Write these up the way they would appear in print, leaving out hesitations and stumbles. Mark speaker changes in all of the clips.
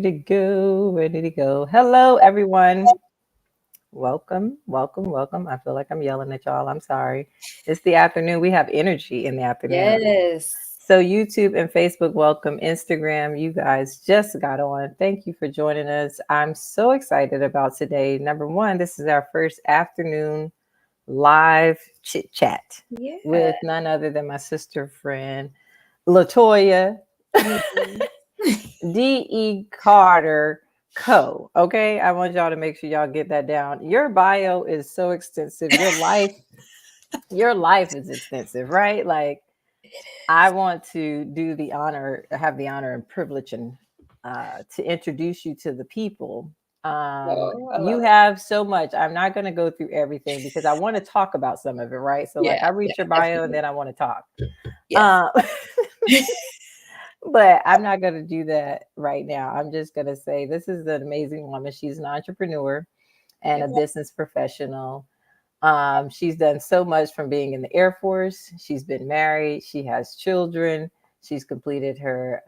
Speaker 1: to go? Ready to go? Hello, everyone. Welcome, welcome, welcome. I feel like I'm yelling at y'all. I'm sorry. It's the afternoon. We have energy in the afternoon.
Speaker 2: Yes.
Speaker 1: So, YouTube and Facebook, welcome. Instagram, you guys just got on. Thank you for joining us. I'm so excited about today. Number one, this is our first afternoon live chit chat
Speaker 2: Yeah.
Speaker 1: with none other than my sister friend, LaToya
Speaker 2: Mhm.
Speaker 1: D.E. Carter Co. Okay, I want y'all to make sure y'all get that down. Your bio is so extensive. Your life is extensive, right? Like I want to do the honor, have the honor and privilege, and to introduce you to the people.
Speaker 2: Oh, I
Speaker 1: You
Speaker 2: love it.
Speaker 1: have so much. I'm not going to go through everything because I want to talk about some of it, right? So, like,
Speaker 2: Yeah,
Speaker 1: I
Speaker 2: yeah,
Speaker 1: read your bio and
Speaker 2: definitely.
Speaker 1: then I want to talk.
Speaker 2: Yes.
Speaker 1: Uh, but I'm not going to do that right now. I'm just going to say this is an amazing woman. She's an entrepreneur and a
Speaker 2: Okay.
Speaker 1: business professional. She's done so much from being in the Air Force. She's been married. She has children. She's completed her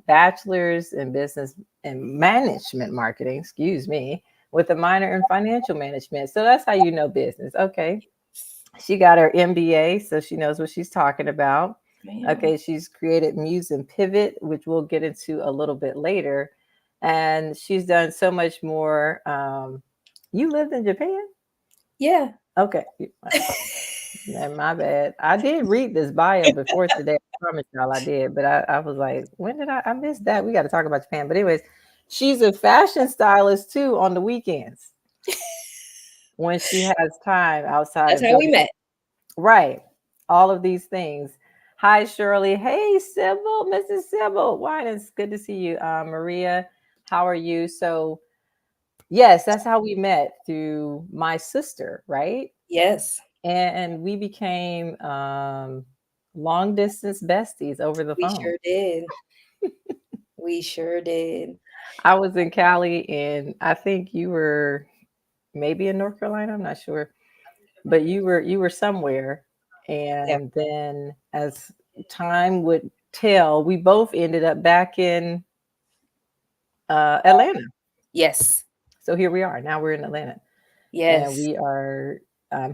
Speaker 1: bachelor's in business and management marketing, excuse me, with a minor in financial management. So that's how you know business. Okay. She got her MBA, so she knows what she's talking about.
Speaker 2: Ma'am.
Speaker 1: Okay, she's created Muse and Pivot, which we'll get into a little bit later. And she's done so much more. You lived in Japan?
Speaker 2: Yeah.
Speaker 1: Okay. My bad. I did read this bio before today. I promise y'all I did, but I was like, when did I missed that? We got to talk about Japan. But anyways, she's a fashion stylist too on the weekends when she has time outside
Speaker 2: That's
Speaker 1: of
Speaker 2: how we
Speaker 1: doing
Speaker 2: met.
Speaker 1: right. All of these things. Hi, Shirley. Hey, Sybil, Mrs. Sybil. Wine, it's good to see you. Maria, how are you? So, yes, that's how we met through my sister, right?
Speaker 2: Yes,
Speaker 1: And we became long distance besties over the
Speaker 2: we
Speaker 1: phone.
Speaker 2: sure did. We sure did.
Speaker 1: I was in Cali, and I think you were maybe in North Carolina. I'm not sure, but you were somewhere,
Speaker 2: Yep.
Speaker 1: and then as time would tell, we both ended up back in Atlanta.
Speaker 2: Yes.
Speaker 1: So here we are. Now we're in Atlanta, and
Speaker 2: Yes.
Speaker 1: we are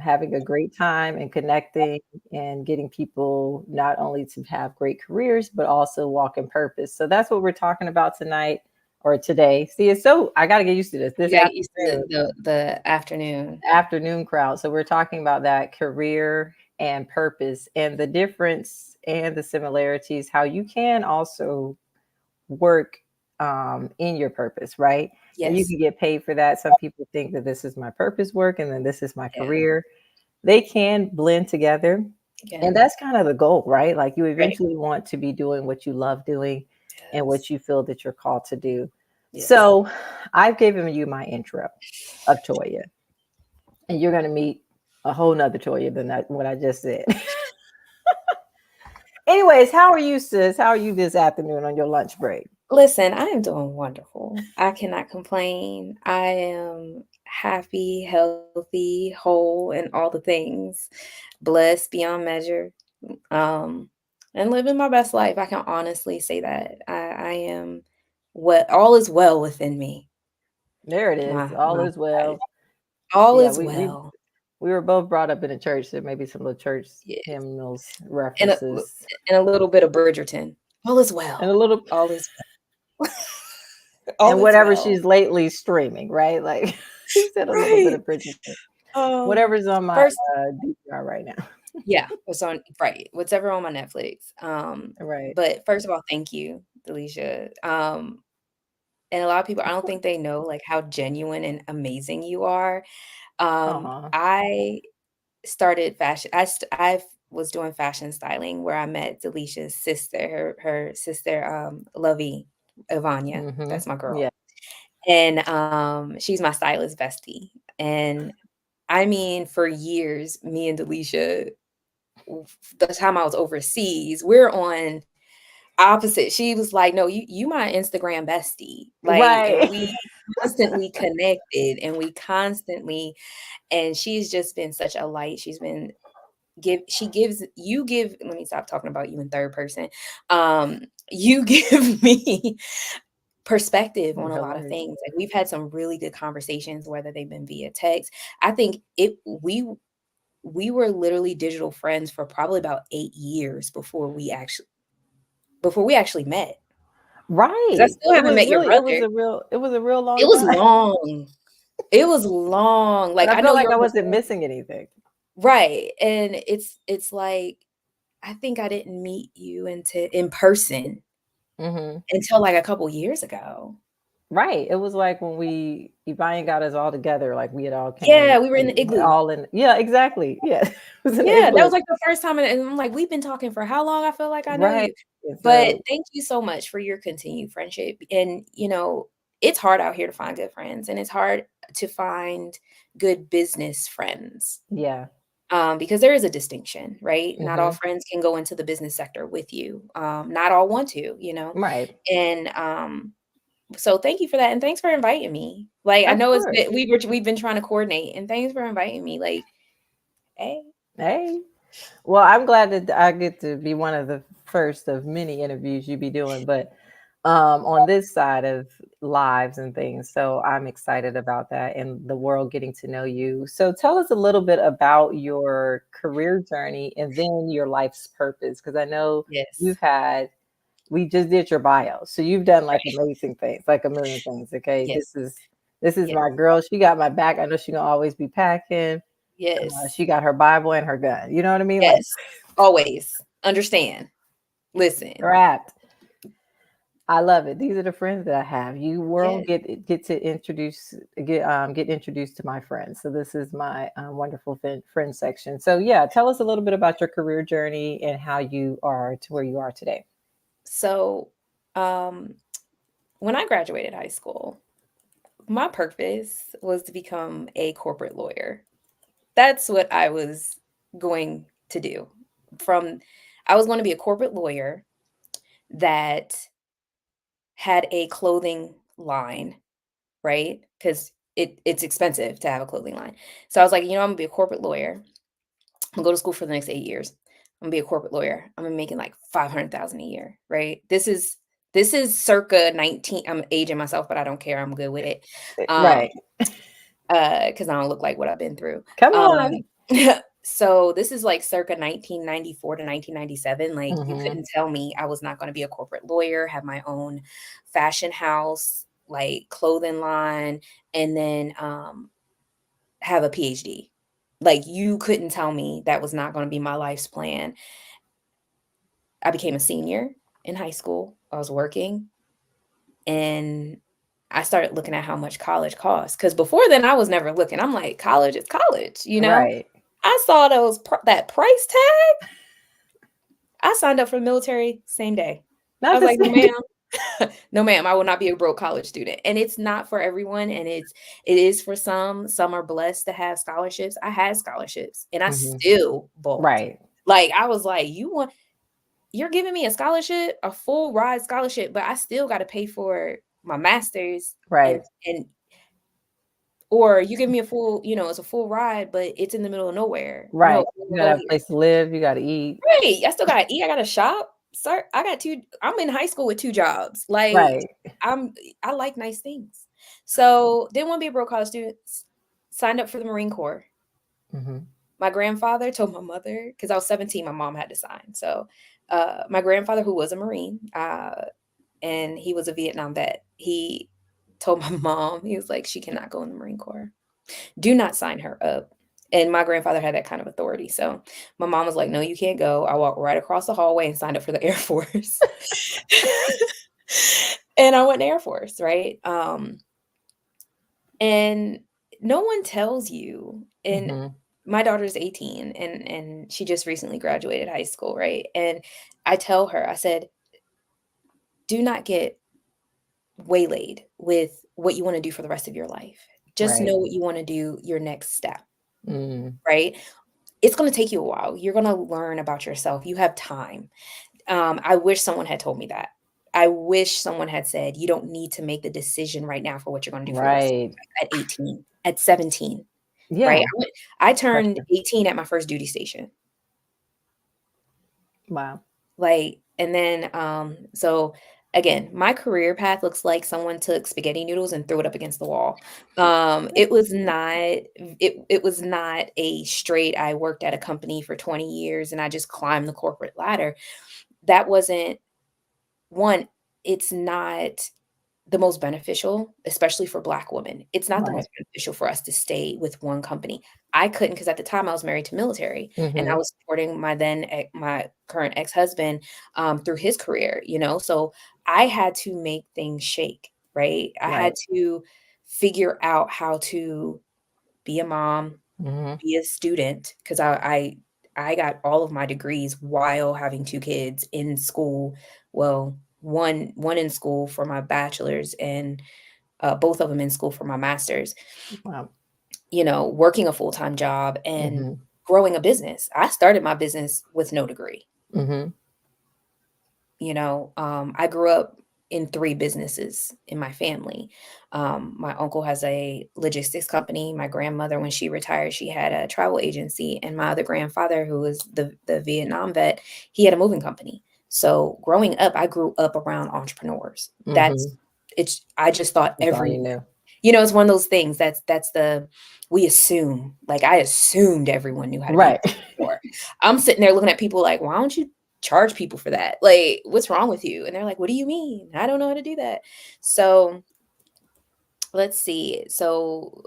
Speaker 1: having a great time and connecting and getting people not only to have great careers but also walk in purpose. So that's what we're talking about tonight or today. See, it's so I got to get used to this.
Speaker 2: You
Speaker 1: This
Speaker 2: gotta get used to
Speaker 1: afternoon,
Speaker 2: the afternoon.
Speaker 1: afternoon crowd. So we're talking about that career and purpose and the difference and the similarities, how you can also work in your purpose, right? And you
Speaker 2: Yes.
Speaker 1: can get paid for that. Some people think that this is my purpose work and then this is my
Speaker 2: Yeah.
Speaker 1: career. They can blend together. And
Speaker 2: Again.
Speaker 1: that's kind of the goal, right? Like you
Speaker 2: Right.
Speaker 1: eventually want to be doing what you love doing and
Speaker 2: Yes.
Speaker 1: what you feel that you're called to do.
Speaker 2: Yes.
Speaker 1: So I've given you my intro of Toya, and you're going to meet a whole nother Toya than that, what I just said. Anyways, how are you, sis? How are you this afternoon on your lunch break?
Speaker 2: Listen, I am doing wonderful. I cannot complain. I am happy, healthy, whole, and all the things. Blessed beyond measure. Um, and living my best life. I can honestly say that. I am what all is well within me.
Speaker 1: There it is. All
Speaker 2: My
Speaker 1: is
Speaker 2: life.
Speaker 1: well.
Speaker 2: All
Speaker 1: Yeah,
Speaker 2: is
Speaker 1: we
Speaker 2: well.
Speaker 1: we were both brought up in a church, so maybe some little church
Speaker 2: Yeah.
Speaker 1: hymnals
Speaker 2: And
Speaker 1: references
Speaker 2: a little bit of Bridgerton. All is well.
Speaker 1: and a little
Speaker 2: All is all
Speaker 1: and
Speaker 2: is
Speaker 1: whatever
Speaker 2: well.
Speaker 1: she's lately streaming, right? Like you said, a little bit
Speaker 2: Right.
Speaker 1: of Bridgerton.
Speaker 2: Um
Speaker 1: Whatever's on my
Speaker 2: first
Speaker 1: DVR right now.
Speaker 2: Yeah, what's on right, whatever on my Netflix.
Speaker 1: Right.
Speaker 2: But first of all, thank you, Delisha. And a lot of people, I
Speaker 1: Of
Speaker 2: don't
Speaker 1: course.
Speaker 2: think they know like how genuine and amazing you are.
Speaker 1: Uh-huh.
Speaker 2: I started fashion. I was doing fashion styling where I met Delisha's sister, her sister, Lovey Ivania.
Speaker 1: Mm-hmm.
Speaker 2: That's my girl,
Speaker 1: Yeah.
Speaker 2: and she's my stylist bestie. And I mean, for years, me and Delisha the time I was overseas, we're on opposite. She was like, "No, you my Instagram bestie." Like, and
Speaker 1: Right.
Speaker 2: we constantly connected and we constantly and she's just been such a light. She's been give she gives you give let me stop talking about you in third person. You give me perspective on
Speaker 1: You're
Speaker 2: a lot of
Speaker 1: hilarious.
Speaker 2: things. Like, we've had some really good conversations, whether they've been via text. I think it we were literally digital friends for probably about 8 years before we actually met. 'Cause I
Speaker 1: Right.
Speaker 2: still haven't met your brother.
Speaker 1: It was a real
Speaker 2: It
Speaker 1: long
Speaker 2: was
Speaker 1: time.
Speaker 2: long. It was long.
Speaker 1: But
Speaker 2: Like,
Speaker 1: I
Speaker 2: I
Speaker 1: felt
Speaker 2: know
Speaker 1: like
Speaker 2: you're
Speaker 1: I
Speaker 2: on the
Speaker 1: wasn't
Speaker 2: phone.
Speaker 1: missing anything.
Speaker 2: Right, and it's like, I think I didn't meet you into in person
Speaker 1: Mhm.
Speaker 2: until, like, a couple years ago.
Speaker 1: Right. It was like when Ivan got us all together, like we had all came
Speaker 2: Yeah, we were in the igloo.
Speaker 1: all in. Yeah, exactly. Yeah. It was an
Speaker 2: Yeah, that
Speaker 1: igloo.
Speaker 2: was, like, the first time, and I'm like, "We've been talking for how long? I feel like I know
Speaker 1: Right.
Speaker 2: you."
Speaker 1: And
Speaker 2: But
Speaker 1: so
Speaker 2: thank you so much for your continued friendship, and, it's hard out here to find good friends, and it's hard to find good business friends,
Speaker 1: yeah.
Speaker 2: because there is a distinction, right? Not all
Speaker 1: Mhm.
Speaker 2: friends can go into the business sector with you, not all want to,
Speaker 1: Right.
Speaker 2: and, so thank you for that, and thanks for inviting me. Like, I
Speaker 1: Of
Speaker 2: know
Speaker 1: course.
Speaker 2: we've been trying to coordinate, and thanks for inviting me, like, "Hey."
Speaker 1: Hey. Well, I'm glad that I get to be one of the first of many interviews you be doing, but on this side of lives and things. So I'm excited about that and the world getting to know you. So tell us a little bit about your career journey and then your life's purpose. Because I know
Speaker 2: Yes.
Speaker 1: you've had, we just did your bio. So you've done like
Speaker 2: Right.
Speaker 1: amazing things, like a million things. Okay.
Speaker 2: Yes.
Speaker 1: This is
Speaker 2: Yes.
Speaker 1: my girl. She got my back. I know she gonna always be packing.
Speaker 2: Yes.
Speaker 1: She got her Bible and her gun. You know what I mean? Like
Speaker 2: Yes. Always. Understand. Listen.
Speaker 1: wrapped. I love it. These are the friends that I have. You world
Speaker 2: Yes.
Speaker 1: get to get introduced to my friends. So this is my wonderful friend section. So yeah, tell us a little bit about your career journey and how you are to where you are today.
Speaker 2: So, um, when I graduated high school, my purpose was to become a corporate lawyer. That's what I was going to do. From I was going to be a corporate lawyer that had a clothing line, right? Because it's expensive to have a clothing line. So I was like, I'm gonna be a corporate lawyer. I'm gonna go to school for the next 8 years. I'm gonna be a corporate lawyer. I'm gonna be making like 500,000 a year, right? This is circa 19. I'm aging myself, but I don't care. I'm good with it. Um,
Speaker 1: Right.
Speaker 2: because I don't look like what I've been through.
Speaker 1: Come
Speaker 2: Um,
Speaker 1: on.
Speaker 2: so this is like circa 1994 to 1997. Like, you
Speaker 1: Hmm.
Speaker 2: couldn't tell me I was not going to be a corporate lawyer, have my own fashion house, like clothing line, and then have a PhD. Like, you couldn't tell me that was not going to be my life's plan. I became a senior in high school. I was working, and I started looking at how much college costs. Because before then, I was never looking. I'm like, college is college, you know?
Speaker 1: Right.
Speaker 2: I saw that price tag. I signed up for the military same day. I
Speaker 1: Not
Speaker 2: was
Speaker 1: the
Speaker 2: like, "No,
Speaker 1: same.
Speaker 2: ma'am. No, ma'am, I will not be a broke college student." And it's not for everyone, and it is for some. Some are blessed to have scholarships. I had scholarships, and I
Speaker 1: Hmm.
Speaker 2: still bulked.
Speaker 1: Right.
Speaker 2: Like, I was like, you're giving me a scholarship, a full ride scholarship, but I still gotta pay for my master's,
Speaker 1: Right.
Speaker 2: and or you give me a full, it's a full ride, but it's in the middle of nowhere. No,
Speaker 1: Right.
Speaker 2: we
Speaker 1: You
Speaker 2: will
Speaker 1: gotta
Speaker 2: go
Speaker 1: have a
Speaker 2: here.
Speaker 1: place to live. You gotta eat.
Speaker 2: Right, I still gotta eat, I gotta shop. Sir, I'm in high school with 2 jobs. Like,
Speaker 1: Right.
Speaker 2: I'm I like nice things. So, didn't wanna be a broke college student, signed up for the Marine Corps.
Speaker 1: Hmm.
Speaker 2: My grandfather told my mother, because I was 17, my mom had to sign. So, my grandfather, who was a Marine, and he was a Vietnam vet, he told my mom, he was like, "She cannot go in the Marine Corps. Do not sign her up." And my grandfather had that kind of authority. So my mom was like, "No, you can't go." I walked right across the hallway and signed up for the Air Force. And I went to Air Force, right? And no one tells you. And
Speaker 1: Hmm.
Speaker 2: my daughter's 18, and she just recently graduated high school, right? And I tell her, I said, "Do not get waylaid with what you want to do for the rest of your life. Just
Speaker 1: Right.
Speaker 2: know what you want to do your next step,
Speaker 1: Mm.
Speaker 2: right? It's gonna take you a while. You're gonna learn about yourself. You have time." I wish someone had told me that. I wish someone had said, "You don't need to make the decision right now for what you're gonna do for the rest of
Speaker 1: Right.
Speaker 2: your life at 18, at 17." Right?
Speaker 1: Yeah.
Speaker 2: I turned
Speaker 1: Pressure.
Speaker 2: 18 at my first duty station.
Speaker 1: Wow.
Speaker 2: Like, and then, so again, my career path looks like someone took spaghetti noodles and threw it up against the wall. It was not it was not a straight I worked at a company for 20 years and I just climbed the corporate ladder. That wasn't one, it's not the most beneficial, especially for Black women. It's not the
Speaker 1: Right.
Speaker 2: most beneficial for us to stay with one company. I couldn't, because at the time I was married to military and I
Speaker 1: Mhm.
Speaker 2: was supporting my current ex-husband, through his career, so I had to make things shake, right? I had
Speaker 1: Right.
Speaker 2: to figure out how to be a mom,
Speaker 1: Mhm.
Speaker 2: be a student, 'cause I got all of my degrees while having 2 kids in school. Well, one in school for my bachelor's and, both of them in school for my master's,
Speaker 1: Wow.
Speaker 2: working a full-time job and
Speaker 1: Mhm.
Speaker 2: growing a business. I started my business with no degree.
Speaker 1: Mhm.
Speaker 2: I grew up in 3 businesses in my family. My uncle has a logistics company. My grandmother, when she retired, she had a travel agency, and my other grandfather, who was the Vietnam vet, he had a moving company. So growing up, I grew up around entrepreneurs.
Speaker 1: Mhm.
Speaker 2: I just thought
Speaker 1: That's all you knew.
Speaker 2: it's one of those things that's the we assume. Like I assumed everyone knew how to be an
Speaker 1: Right.
Speaker 2: entrepreneur. I'm sitting there looking at people like, why don't you charge people for that? Like, what's wrong with you? And they're like, what do you mean? I don't know how to do that. So let's see. So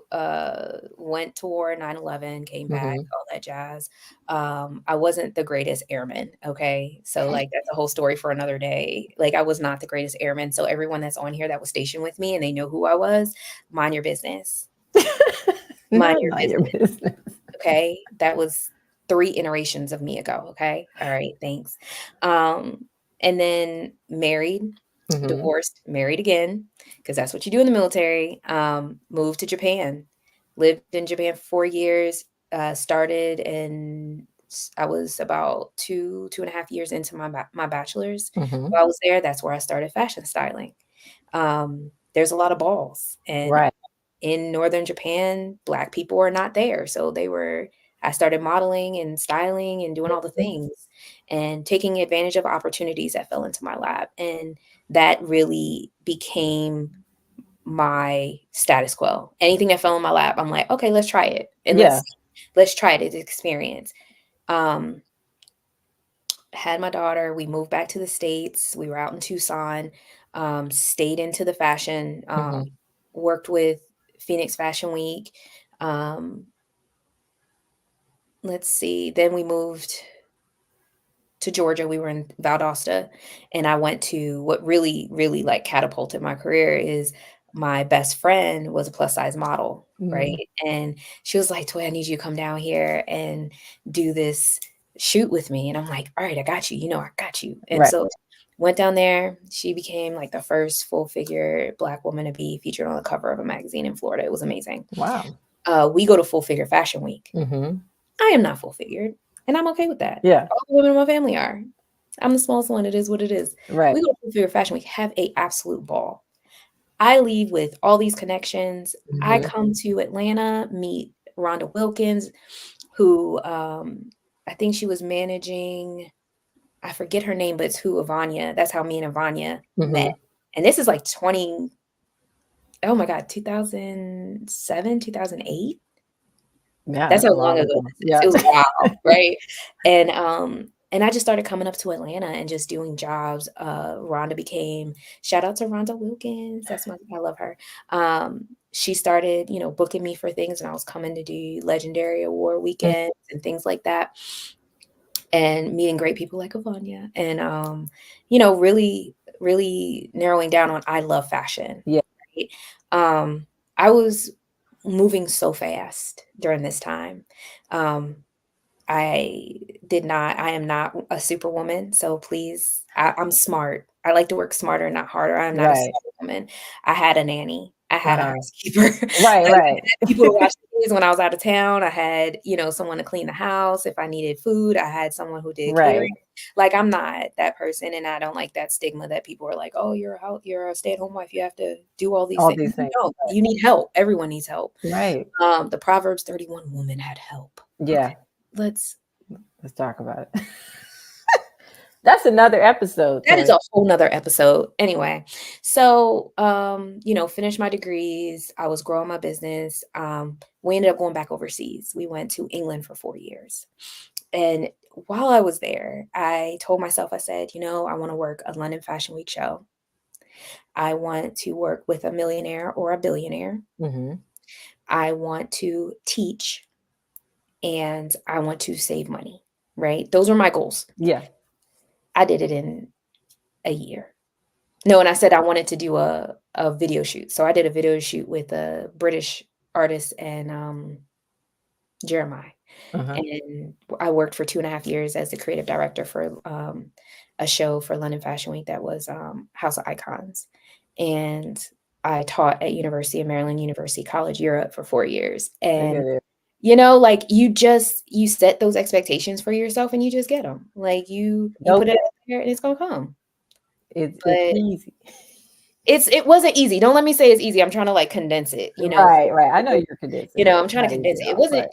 Speaker 2: went to war 9/11, came back,
Speaker 1: Mhm.
Speaker 2: all that jazz. I wasn't the greatest airman, okay? So like that's a whole story for another day. Like I was not the greatest airman. So everyone that's on here that was stationed with me and they know who I was, mind your business. Mind
Speaker 1: Not
Speaker 2: your
Speaker 1: none of your
Speaker 2: business.
Speaker 1: business.
Speaker 2: Okay? That was 3 iterations of me ago, okay? All right, thanks. Um, and then married,
Speaker 1: Mhm.
Speaker 2: divorced, married again, because that's what you do in the military. Moved to Japan, lived in Japan for 4 years, started in I was about 2.5 years into my bachelor's.
Speaker 1: Mhm.
Speaker 2: While I was there, that's where I started fashion styling. There's a lot of balls, and
Speaker 1: Right.
Speaker 2: in Northern Japan, Black people are not there, so I started modeling and styling and doing all the
Speaker 1: Mhm.
Speaker 2: things and taking advantage of opportunities that fell into my lap, and that really became my status quo. Anything that fell in my lap, I'm like, "Okay, let's try it, and
Speaker 1: Yeah.
Speaker 2: let's try it as experience." Um, had my daughter, we moved back to the States, we were out in Tucson, stayed into the fashion,
Speaker 1: Mhm.
Speaker 2: worked with Phoenix Fashion Week, um, let's see, then we moved to Georgia, we were in Valdosta, and I went to what really, really, like, catapulted my career is my best friend was a plus size model, right?
Speaker 1: Mm.
Speaker 2: And she was like, "Toy, I need you to come down here and do this shoot with me." And I'm like, "Alright, I got you, I got you." And
Speaker 1: Right.
Speaker 2: so, went down there, she became, like, the first full figure Black woman to be featured on the cover of a magazine in Florida, it was amazing.
Speaker 1: Wow.
Speaker 2: We go to Full Figure Fashion Week.
Speaker 1: Mhm.
Speaker 2: I am not full figured, and I'm okay with that.
Speaker 1: Yeah.
Speaker 2: All the women in my family are. I'm the smallest one, it is what it is.
Speaker 1: Right.
Speaker 2: We go to Full Figure Fashion Week, have a absolute ball. I leave with all these connections. I
Speaker 1: Mhm.
Speaker 2: come to Atlanta, meet Rhonda Wilkins, who, I think she was managing I forget her name, but it's who Avanya that's how me and Avanya met.
Speaker 1: Mhm.
Speaker 2: And this is like oh my god, 2007, 2008?
Speaker 1: Yeah,
Speaker 2: That's
Speaker 1: that's
Speaker 2: how
Speaker 1: a
Speaker 2: long
Speaker 1: while
Speaker 2: ago
Speaker 1: ago.
Speaker 2: this is.
Speaker 1: Yeah.
Speaker 2: It was wild, right? And I just started coming up to Atlanta and just doing jobs. Rhonda became shout out to Rhonda Wilkins. I love her. She started, booking me for things and I was coming to do legendary award
Speaker 1: Mm.
Speaker 2: weekends and things like that and meeting great people like Avanya and really, really narrowing down on I love fashion.
Speaker 1: Yeah.
Speaker 2: Right? I was moving so fast during this time. Um, I am not a superwoman, so please, I'm smart. I like to work smarter, not harder. I'm not a
Speaker 1: Right.
Speaker 2: superwoman. I had a nanny. I had a
Speaker 1: Uh-huh.
Speaker 2: housekeeper.
Speaker 1: Right,
Speaker 2: Like, I
Speaker 1: right.
Speaker 2: had people to watch the kids when I was out of town. I had, someone to clean the house. If I needed food, I had someone who did catering.
Speaker 1: Right.
Speaker 2: Like, I'm not that person, and I don't like that stigma that people are like, "Oh, you're a stay-at-home wife. You have to do all these
Speaker 1: All
Speaker 2: things."
Speaker 1: these
Speaker 2: You
Speaker 1: things.
Speaker 2: don't. You need help. Everyone needs help.
Speaker 1: Right.
Speaker 2: The Proverbs 31 woman had help. Okay,
Speaker 1: Yeah.
Speaker 2: let's
Speaker 1: Let's talk about it. That's another episode,
Speaker 2: That is
Speaker 1: Toya.
Speaker 2: a whole nother episode. Anyway, so, finished my degrees. I was growing my business. We ended up going back overseas. We went to England for 4 years. And while I was there, I told myself, I said, I want to work a London Fashion Week show. I want to work with a millionaire or a billionaire.
Speaker 1: Mm-hmm.
Speaker 2: I want to teach and I want to save money, right? Those are my goals.
Speaker 1: Yeah.
Speaker 2: I did it in a year. No, and I said I wanted to do a video shoot. So I did a video shoot with a British artist and Jeremiah.
Speaker 1: Uh-huh.
Speaker 2: And I worked for 2.5 years as the creative director for a show for London Fashion Week that was House of Icons. And I taught at University of Maryland, University College Europe for 4 years.
Speaker 1: Look
Speaker 2: And
Speaker 1: at it.
Speaker 2: like you set those expectations for yourself and you just get them. Like you
Speaker 1: Go
Speaker 2: put it
Speaker 1: get
Speaker 2: out there and it's gonna come.
Speaker 1: it's
Speaker 2: But
Speaker 1: easy.
Speaker 2: it wasn't easy. Don't let me say it's easy. I'm trying to like condense it,
Speaker 1: Right, right. I know you're condensing it.
Speaker 2: I'm
Speaker 1: It's
Speaker 2: trying to
Speaker 1: not easy
Speaker 2: condense
Speaker 1: at
Speaker 2: it. It
Speaker 1: all.
Speaker 2: wasn't
Speaker 1: Right.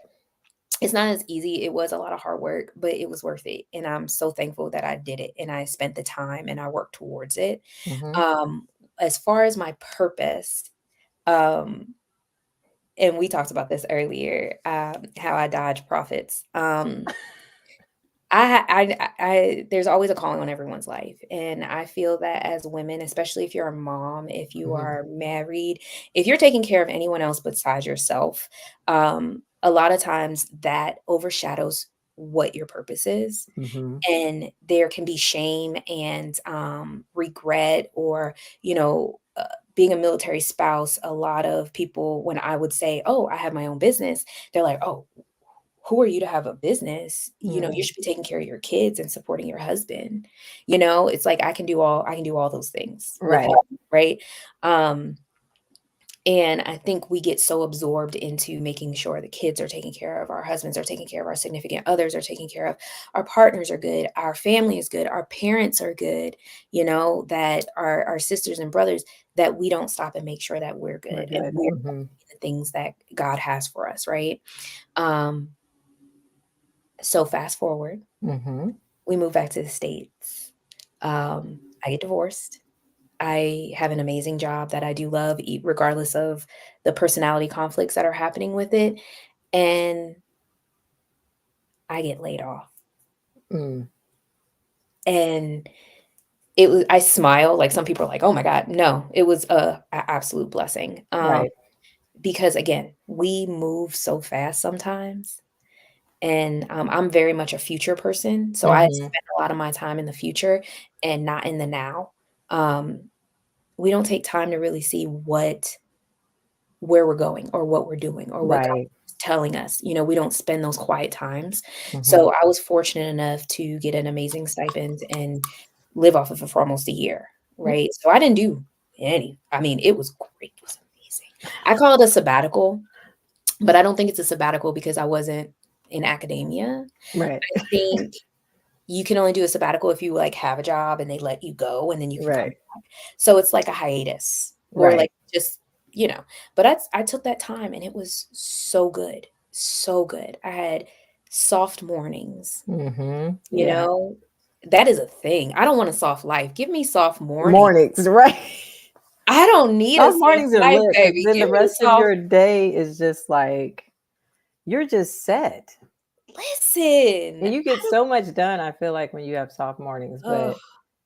Speaker 2: it's not as easy. It was a lot of hard work, but it was worth it. And I'm so thankful that I did it and I spent the time and I worked towards it.
Speaker 1: Mm-hmm.
Speaker 2: Um, as far as my purpose, um, and we talked about this earlier, how I dodge profits. There's always a calling on everyone's life. And I feel that as women, especially if you're a mom, if you
Speaker 1: Mm-hmm.
Speaker 2: are married, if you're taking care of anyone else besides yourself, a lot of times that overshadows what your purpose is.
Speaker 1: Mm-hmm.
Speaker 2: And there can be shame and regret, or, being a military spouse. A lot of people, when I would say, oh, I have my own business, they're like, oh, who are you to have a business? You
Speaker 1: Mm.
Speaker 2: should be taking care of your kids and supporting your husband. It's like I can do all those things with
Speaker 1: Right.
Speaker 2: him, right? Um, and I think we get so absorbed into making sure the kids are taken care of, our husbands are taken care of, our significant others are taken care of, our partners are good, our family is good, our parents are good, that our sisters and brothers, that we don't stop and make sure that we're
Speaker 1: We're
Speaker 2: good and
Speaker 1: good.
Speaker 2: we're
Speaker 1: Mm-hmm.
Speaker 2: the things that God has for us, right? Um, so fast forward,
Speaker 1: Mm-hmm.
Speaker 2: we moved back to the States. I get divorced. I have an amazing job that I do love, regardless of the personality conflicts that are happening with it. And I get laid off.
Speaker 1: Mm.
Speaker 2: And I smile. Like some people are like, oh my God. No, it was a absolute blessing.
Speaker 1: Right.
Speaker 2: Because again, we move so fast sometimes. And I'm very much a future person. So I
Speaker 1: Mm-hmm.
Speaker 2: spend a lot of my time in the future and not in the now. Um, we don't take time to really see where we're going or what we're doing or what God
Speaker 1: Right.
Speaker 2: is telling us. We don't spend those quiet times.
Speaker 1: Mm-hmm.
Speaker 2: So I was fortunate enough to get an amazing stipend and live off of it for almost a year, right? So I didn't do I mean, it was great. It was amazing. I call it a sabbatical, but I don't think it's a sabbatical because I wasn't in academia.
Speaker 1: Right.
Speaker 2: I think you can only do a sabbatical if you like have a job and they let you go and then you can come
Speaker 1: Right.
Speaker 2: back. So it's like a hiatus or
Speaker 1: Right.
Speaker 2: like just, but I took that time and it was so good. So good. I had soft mornings,
Speaker 1: Mm-hmm.
Speaker 2: you
Speaker 1: Yeah.
Speaker 2: know? That is a thing. I don't want a soft life. Give me soft morning.
Speaker 1: Mornings, right?
Speaker 2: I don't need a
Speaker 1: Soft
Speaker 2: soft
Speaker 1: mornings are
Speaker 2: life,
Speaker 1: lit because
Speaker 2: baby.
Speaker 1: then
Speaker 2: Give
Speaker 1: the
Speaker 2: me
Speaker 1: rest of
Speaker 2: soft.
Speaker 1: your day is just like you're just set.
Speaker 2: Listen.
Speaker 1: And you get so much done, I feel like, when you have soft mornings,
Speaker 2: Oh,
Speaker 1: but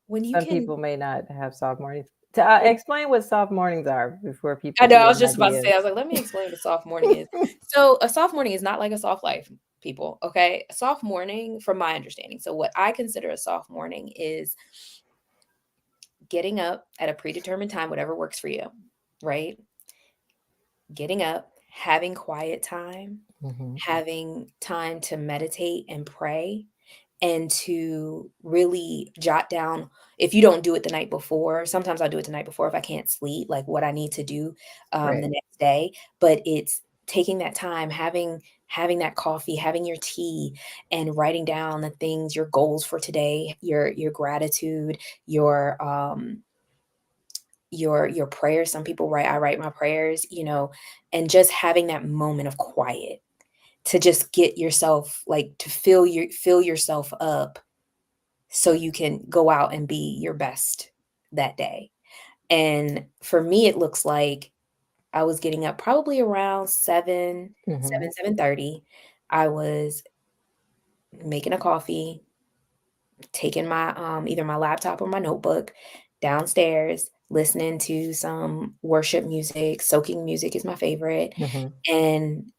Speaker 2: when you
Speaker 1: some
Speaker 2: can.
Speaker 1: people may not have soft mornings. To explain what soft mornings are before
Speaker 2: I
Speaker 1: people
Speaker 2: know, I
Speaker 1: get
Speaker 2: was
Speaker 1: an
Speaker 2: just about to
Speaker 1: idea.
Speaker 2: say, I was like, let me explain what a soft morning is. So a soft morning is not like a soft life, people. Okay. A soft morning, from my understanding. So what I consider a soft morning is getting up at a predetermined time, whatever works for you, right? Getting up, having quiet time,
Speaker 1: Mhm.
Speaker 2: having time to meditate and pray, and to really jot down. If you don't do it the night before, sometimes I do it the night before if I can't sleep, like what I need to do
Speaker 1: Right.
Speaker 2: the next day. But it's taking that time, having that coffee, having your tea, and writing down the things, your goals for today, your gratitude, your prayers. Some people write, I write my prayers, and just having that moment of quiet to just get yourself, like, to fill yourself up so you can go out and be your best that day. And for me, it looks like I was getting up probably around 7,
Speaker 1: Mhm.
Speaker 2: 7:30. I was making a coffee, taking my either my laptop or my notebook downstairs, listening to some worship music. Soaking music is my favorite,
Speaker 1: Mhm.
Speaker 2: and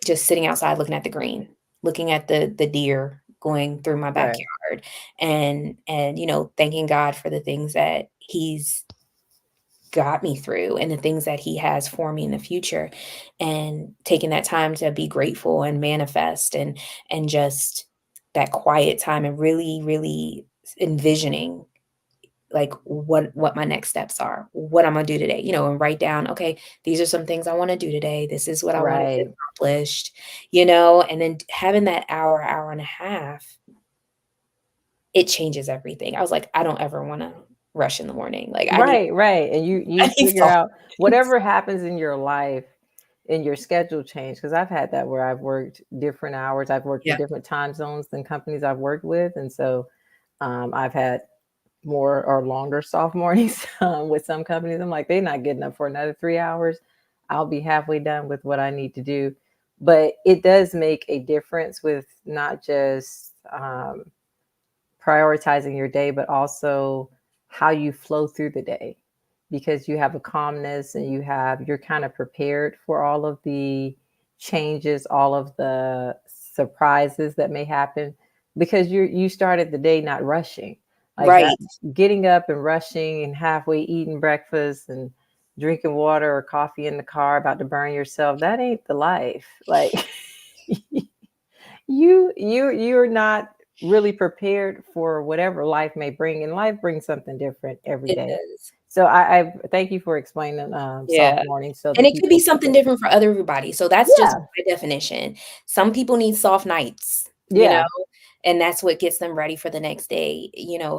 Speaker 2: just sitting outside looking at the green, looking at the deer going through my
Speaker 1: Right.
Speaker 2: backyard, and thanking God for the things that He's got me through and the things that He has for me in the future, and taking that time to be grateful and manifest, and just that quiet time, and really, really envisioning like what my next steps are, what I'm gonna do today, and write down, okay, these are some things I want to do today. This is what I want to get
Speaker 1: Right.
Speaker 2: accomplished, and then having that hour and a half, it changes everything. I was like, I don't ever want to rush in the morning. Like I need
Speaker 1: Right, right, and
Speaker 2: I
Speaker 1: you
Speaker 2: need
Speaker 1: figure
Speaker 2: soft
Speaker 1: out
Speaker 2: mornings.
Speaker 1: whatever happens in your life, in your schedule change. Because 'cause I've had that where I've worked different hours, I've worked in
Speaker 2: Yeah,
Speaker 1: different time zones than companies I've worked with, and so, I've had more or longer soft mornings, with some companies. I'm like, "They're not getting up for another 3 hours. I'll be halfway done with what I need to do." But it does make a difference with not just, prioritizing your day, but also how you flow through the day, because you have a calmness and you're kind of prepared for all of the changes, all of the surprises that may happen, because you started the day not rushing. Like that,
Speaker 2: right.
Speaker 1: getting up and rushing and halfway eating breakfast and drinking water or coffee in the car about to burn yourself, that ain't the life. Like you're not really prepared for whatever life may bring, and life brings something different every
Speaker 2: It
Speaker 1: day.
Speaker 2: does.
Speaker 1: So I thank you for explaining soft
Speaker 2: Yeah.
Speaker 1: morning so
Speaker 2: And
Speaker 1: that
Speaker 2: it could be
Speaker 1: people can
Speaker 2: something
Speaker 1: get.
Speaker 2: different for everybody. So that's just
Speaker 1: Yeah,
Speaker 2: my definition. Some people need soft nights,
Speaker 1: yeah.
Speaker 2: and that's what gets them ready for the next day.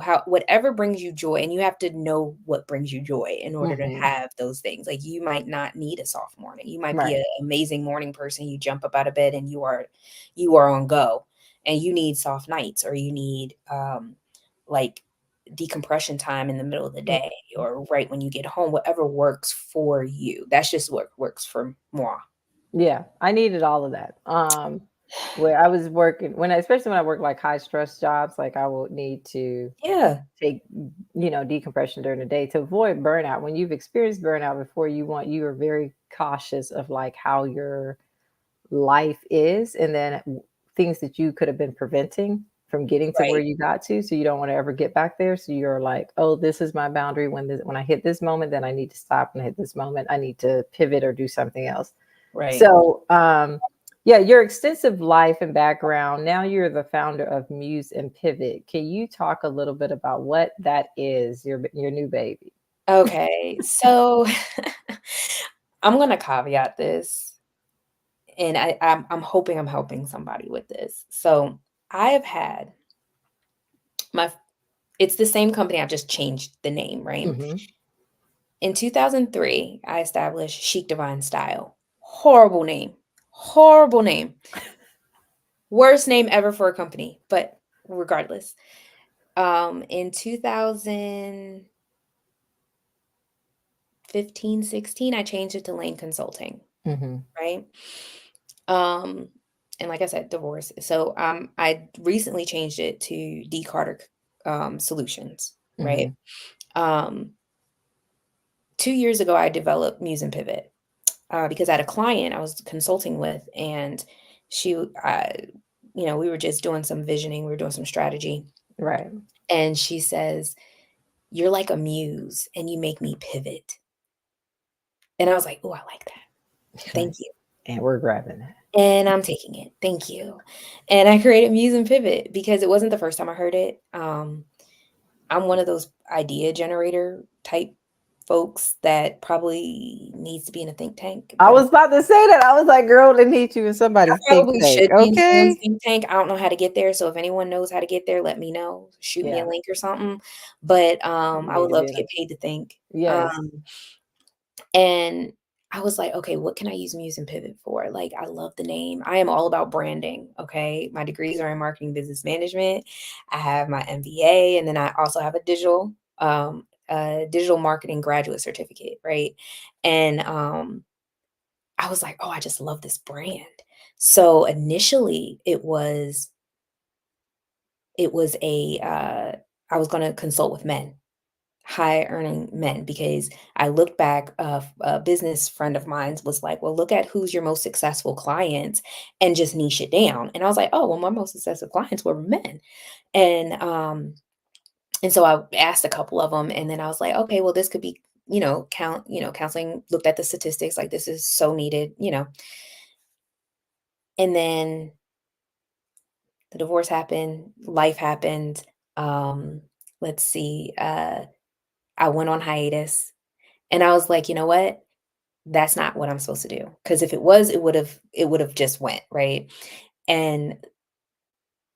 Speaker 2: How whatever brings you joy, and you have to know what brings you joy in order to
Speaker 1: Hmm.
Speaker 2: have those things. Like you might not need a soft morning. You might be
Speaker 1: Right.
Speaker 2: an amazing morning person. You jump up out of bed and you are on go, and you need soft nights, or you need like decompression time in the middle of the
Speaker 1: Mm.
Speaker 2: day or right when you get home, whatever works for you. That's just what works for moi.
Speaker 1: Yeah, I needed all of that. Where I was working especially when I work like high stress jobs, like I will need to
Speaker 2: Yeah,
Speaker 1: take decompression during the day to avoid burnout. When you've experienced burnout before, you are very cautious of like how your life is, and then things that you could have been preventing from getting to where
Speaker 2: right,
Speaker 1: you got to, so you don't want to ever get back there. So you're like, oh, this is my boundary. When I hit this moment, then I need to stop. When I hit this moment, I need to pivot or do something else.
Speaker 2: right.
Speaker 1: So yeah, your extensive life and background, now you're the founder of Muse and Pivot. Can you talk a little bit about what that is, your new baby?
Speaker 2: Okay, so I'm gonna caveat this, and I'm hoping I'm helping somebody with this. So I have had my it's the same company, I've just changed the name, right?
Speaker 1: Hmm.
Speaker 2: In 2003, I established Chic Divine Style. Horrible name. Horrible name. Worst name ever for a company, but regardless. In 2015, 16, I changed it to Lane Consulting,
Speaker 1: Hmm.
Speaker 2: right? Um, and like I said, divorce. So I recently changed it to D Carter Solutions, right?
Speaker 1: Hmm.
Speaker 2: Um, 2 years ago, I developed Muse and Pivot because I had a client I was consulting with, and she, we were just doing some visioning, we were doing some strategy,
Speaker 1: Right.
Speaker 2: and she says, "You're like a muse, and you make me pivot." And I was like, "Oh, I like that. Thank you."
Speaker 1: And we're grabbing that.
Speaker 2: And I'm taking it. Thank you. And I created Muse and Pivot because it wasn't the first time I heard it. I'm one of those idea generator type folks that probably needs to be in a think tank,
Speaker 1: I
Speaker 2: but
Speaker 1: was about to say that. I was like, girl, they need you in
Speaker 2: I
Speaker 1: somebody's think
Speaker 2: probably
Speaker 1: tank.
Speaker 2: should be in someone's
Speaker 1: Okay.
Speaker 2: think tank. I don't know how to get there, so if anyone knows how to get there, let me know. Shoot me a
Speaker 1: Yeah.
Speaker 2: link or something. But
Speaker 1: You
Speaker 2: I
Speaker 1: need
Speaker 2: would
Speaker 1: to
Speaker 2: love
Speaker 1: be
Speaker 2: to
Speaker 1: in a
Speaker 2: get paid to think.
Speaker 1: yes.
Speaker 2: And I was like, okay, what can I use Muse and Pivot for? Like, I love the name. I am all about branding. Okay. My degrees are in marketing business management. I have my MBA, and then I also have a digital marketing graduate certificate. Right. And I was like, oh, I just love this brand. So initially it was I was going to consult with men, high earning men, because I looked back, a business friend of mine was like, well, look at who's your most successful clients and just niche it down. And I was like, oh, well, my most successful clients were men. And and so I asked a couple of them, and then I was like, okay, well, this could be, counseling, looked at the statistics, like this is so needed. And then the divorce happened, life happened. Um, let's see, I went on hiatus, and I was like, you know what? That's not what I'm supposed to do. Because if it was, it would have just went, right? And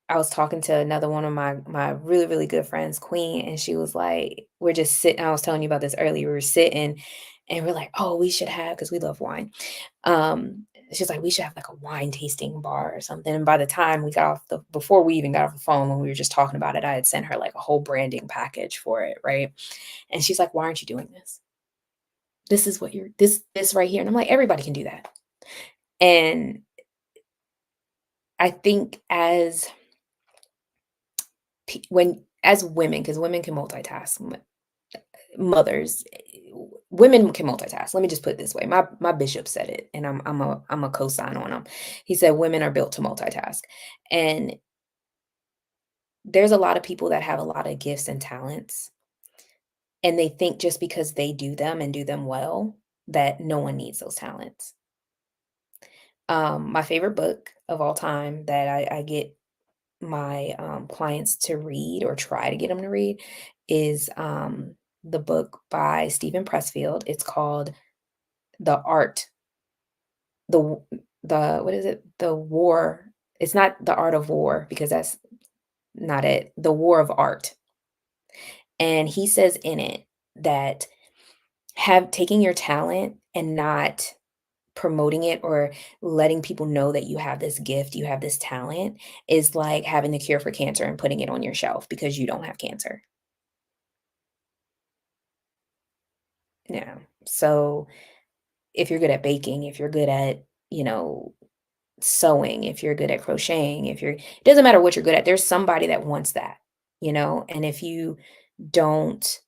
Speaker 2: I was talking to another one of my really, really good friends, Queen, and she was like, we're just sitting. I was telling you about this earlier. We were sitting and we're like, oh, we should have, because we love wine. She's like, we should have like a wine tasting bar or something. And by the time we got off before we even got off the phone, when we were just talking about it, I had sent her like a whole branding package for it, right? And she's like, why aren't you doing this? This is what you're this right here. And I'm like, everybody can do that. And I think when as women, because women can multitask, mothers, women can multitask. Let me just put it this way. My bishop said it, and I'm a co-sign on him. He said women are built to multitask. And there's a lot of people that have a lot of gifts and talents, and they think just because they do them and do them well, that no one needs those talents. My favorite book of all time that I get my clients to read, or try to get them to read, is the book by Stephen Pressfield. It's called The Art, the W- the what is it? The War. It's not The Art of War, because that's not it. The War of Art. And he says in it that have taking your talent and not promoting it, or letting people know that you have this gift, you have this talent, is like having the cure for cancer and putting it on your shelf because you don't have cancer. Yeah. So if you're good at baking, if you're good at, sewing, if you're good at crocheting, it doesn't matter what you're good at, there's somebody that wants that. And if you don't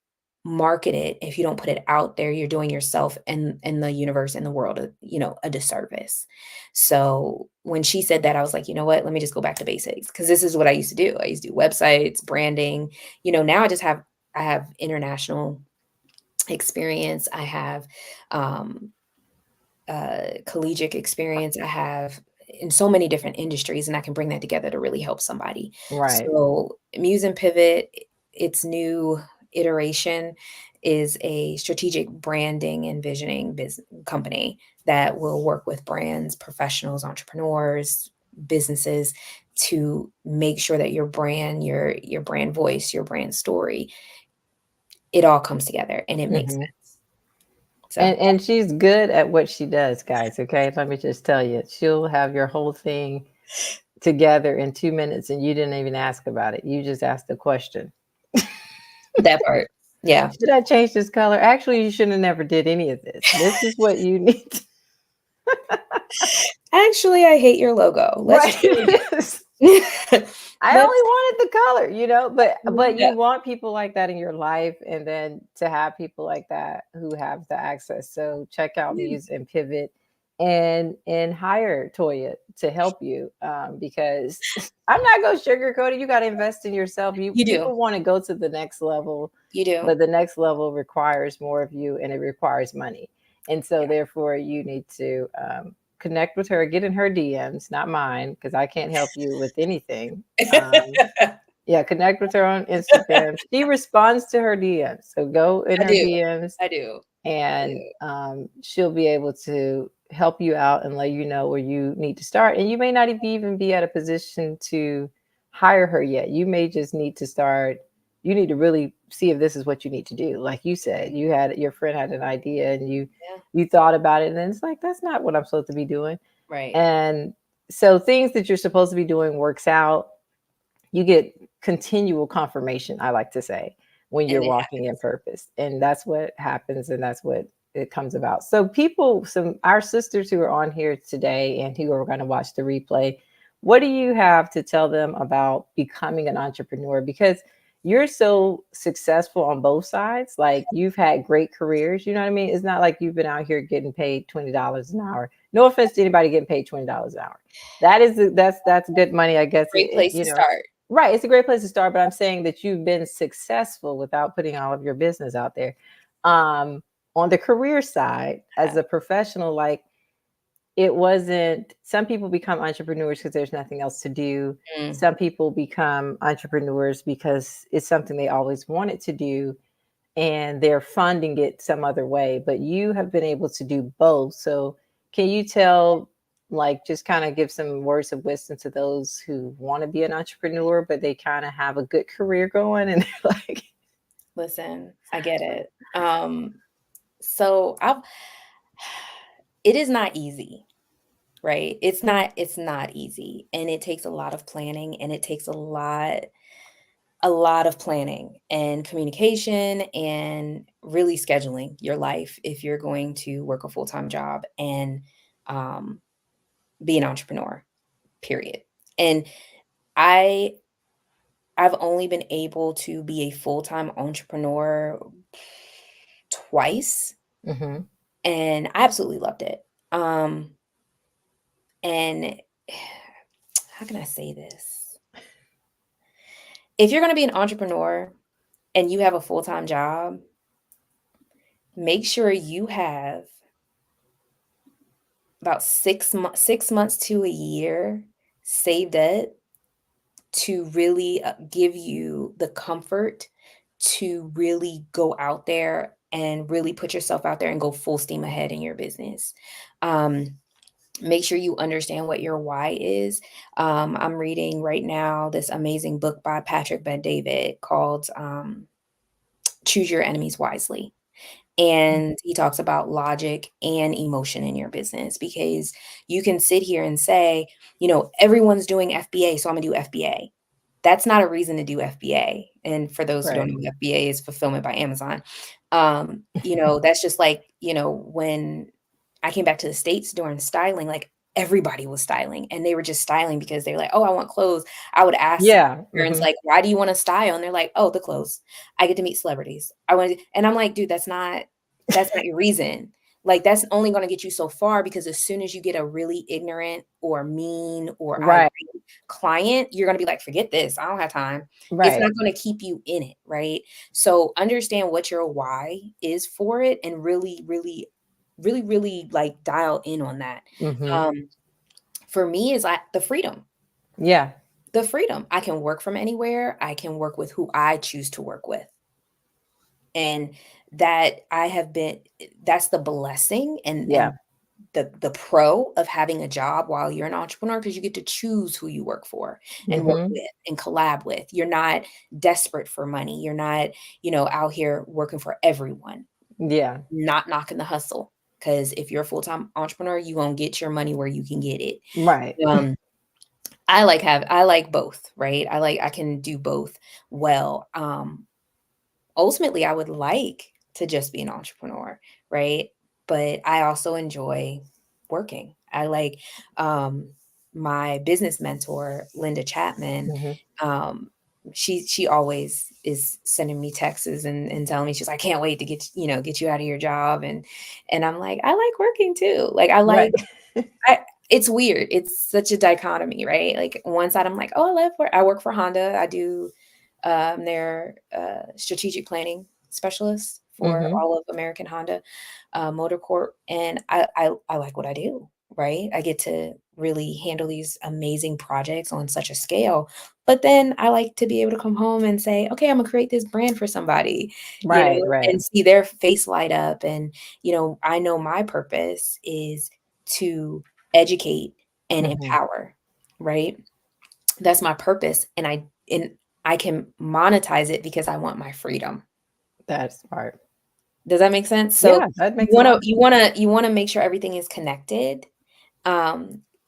Speaker 2: market it, if you don't put it out there, you're doing yourself and the universe and the world a disservice. So when she said that, I was like, you know what, let me just go back to basics, because this is what I used to do. I used to do websites, branding. Now I have international experience. I have um collegiate experience. I have in so many different industries, and I can bring that together to really help somebody.
Speaker 1: Right.
Speaker 2: So, Muse and Pivot, its new iteration is a strategic branding and visioning business company that will work with brands, professionals, entrepreneurs, businesses, to make sure that your brand, your brand voice, your brand story, it all comes together and it makes
Speaker 1: Hmm.
Speaker 2: sense. So,
Speaker 1: And she's good at what she does, guys. Okay, let me just tell you, she'll have your whole thing together in 2 minutes, and you didn't even ask about it. You just asked a question.
Speaker 2: that part. Yeah.
Speaker 1: Should I change this color? Actually, you should have never did any of this. This is what you need.
Speaker 2: Actually, I hate your logo. Let's
Speaker 1: Right.
Speaker 2: change
Speaker 1: Yes.
Speaker 2: it.
Speaker 1: I
Speaker 2: Let's
Speaker 1: only wanted the color, but
Speaker 2: yeah,
Speaker 1: you want people like that in your life, and then to have people like that who have the access. So check out
Speaker 2: yeah.
Speaker 1: Muse and Pivot, and hire Toya to help you, because I'm not going to sugarcoat it. You got to invest in yourself. You
Speaker 2: You do.
Speaker 1: people want to go to the next level,
Speaker 2: You do.
Speaker 1: but the next level requires more of you, and it requires money. And so
Speaker 2: Yeah.
Speaker 1: therefore you need to connect with her, get in her DMs, not mine, because I can't help you with anything. Yeah, connect with her on Instagram. She responds to her DMs. So go in
Speaker 2: I
Speaker 1: her
Speaker 2: do.
Speaker 1: DMs,
Speaker 2: I do. I
Speaker 1: and
Speaker 2: do.
Speaker 1: she'll be able to help you out and let you know where you need to start. And you may not even be at a position to hire her yet. You may just need to start, you need to really see if this is what you need to do. Like you said, you had your friend had an idea and
Speaker 2: Yeah.
Speaker 1: you thought about it, and then it's like that's not what I'm supposed to be doing.
Speaker 2: Right.
Speaker 1: And so things that you're supposed to be doing works out, you get continual confirmation, I like to say, when you're
Speaker 2: And it
Speaker 1: walking in
Speaker 2: happens.
Speaker 1: purpose. And that's what happens, and that's what it comes about. So people, some our sisters who are on here today and who are going to watch the replay, what do you have to tell them about becoming an entrepreneur? Because you're so successful on both sides. Like you've had great careers, you know what I mean? It's not like you've been out here getting paid $20 an hour. No offense to anybody getting paid $20 an hour. That is that's good money, I guess.
Speaker 2: Great place
Speaker 1: You
Speaker 2: to
Speaker 1: know,
Speaker 2: start.
Speaker 1: right? It's a great place to start. But I'm saying that you've been successful without putting all of your business out there. Um, on the career side, as
Speaker 2: Yeah.
Speaker 1: a professional, like it wasn't. Some people become entrepreneurs because there's nothing else to do.
Speaker 2: Mm.
Speaker 1: Some people become entrepreneurs because it's something they always wanted to do and they're funding it some other way, but you have been able to do both. So can you tell, like, just kind of give some words of wisdom to those who want to be an entrepreneur, but they kind of have a good career going and they're like,
Speaker 2: Listen, I get it. So I've it is not easy, right? It's not easy, and it takes a lot of planning, and it takes a lot of planning and communication and really scheduling your life if you're going to work a full-time job and um, be an entrepreneur, period. And I I've only been able to be a full-time entrepreneur twice,
Speaker 1: mm-hmm,
Speaker 2: and I absolutely loved it. And how can I say this? If you're going to be an entrepreneur and you have a full-time job, make sure you have about 6 months to a year saved up to really give you the comfort to really go out there and really put yourself out there and go full steam ahead in your business. Um, Make sure you understand what your why is. I'm reading right now this amazing book by Patrick Bet David called Choose Your Enemies Wisely. And he talks about logic and emotion in your business because you can sit here and say, everyone's doing FBA, so I'm gonna do FBA. That's not a reason to do FBA. And for those who don't
Speaker 1: right,
Speaker 2: know, FBA is fulfillment by Amazon. That's just like, when I came back to the States during styling, like everybody was styling and they were just styling because they were like, oh, I want clothes. I would ask
Speaker 1: yeah,
Speaker 2: parents
Speaker 1: mm-hmm,
Speaker 2: like, why do you want to style? And they're like, oh, the clothes. I get to meet celebrities. And I'm like, dude, that's not your reason. Like that's only going to get you so far because as soon as you get a really ignorant or mean or irate
Speaker 1: right,
Speaker 2: client, you're going to be like, forget this. I don't have time. It's
Speaker 1: right,
Speaker 2: not going to keep you in it, right? So understand what your why is for it and really, really, really, really like dial in on that.
Speaker 1: mm-hmm,
Speaker 2: Um, for me is the freedom.
Speaker 1: yeah,
Speaker 2: The freedom. I can work from anywhere. I can work with who I choose to work with. And that I have been that's the blessing
Speaker 1: yeah,
Speaker 2: and the pro of having a job while you're an entrepreneur because you get to choose who you work for and work
Speaker 1: mm-hmm,
Speaker 2: with and collab with. You're not desperate for money. You're not, out here working for everyone,
Speaker 1: yeah,
Speaker 2: not knocking the hustle. Because if you're a full-time entrepreneur, you won't get your money where you can get it.
Speaker 1: right,
Speaker 2: Um, I like both, right? I can do both well. Ultimately, I would like to just be an entrepreneur, right? But I also enjoy working. I like my business mentor, Linda Chapman.
Speaker 1: mm-hmm,
Speaker 2: Um, she always is sending me texts and telling me she's like, I can't wait to get you out of your job and I'm like, I like working too. Like
Speaker 1: right,
Speaker 2: I it's weird. It's such a dichotomy, right? Like one side I'm like, oh, I work for Honda. I do their strategic planning specialist for
Speaker 1: mm-hmm,
Speaker 2: all of American Honda Motor Corp, and I like what I do. Right, I get to really handle these amazing projects on such a scale. But then I like to be able to come home and say, okay, I'm gonna create this brand for somebody,
Speaker 1: right, right,
Speaker 2: and see their face light up. And I know my purpose is to educate and
Speaker 1: mm-hmm,
Speaker 2: empower. Right, that's my purpose, and I can monetize it because I want my freedom.
Speaker 1: That's smart.
Speaker 2: Does that make sense? So
Speaker 1: Yeah, that
Speaker 2: you
Speaker 1: makes a lot
Speaker 2: wanna
Speaker 1: of
Speaker 2: you wanna you wanna make sure everything is connected.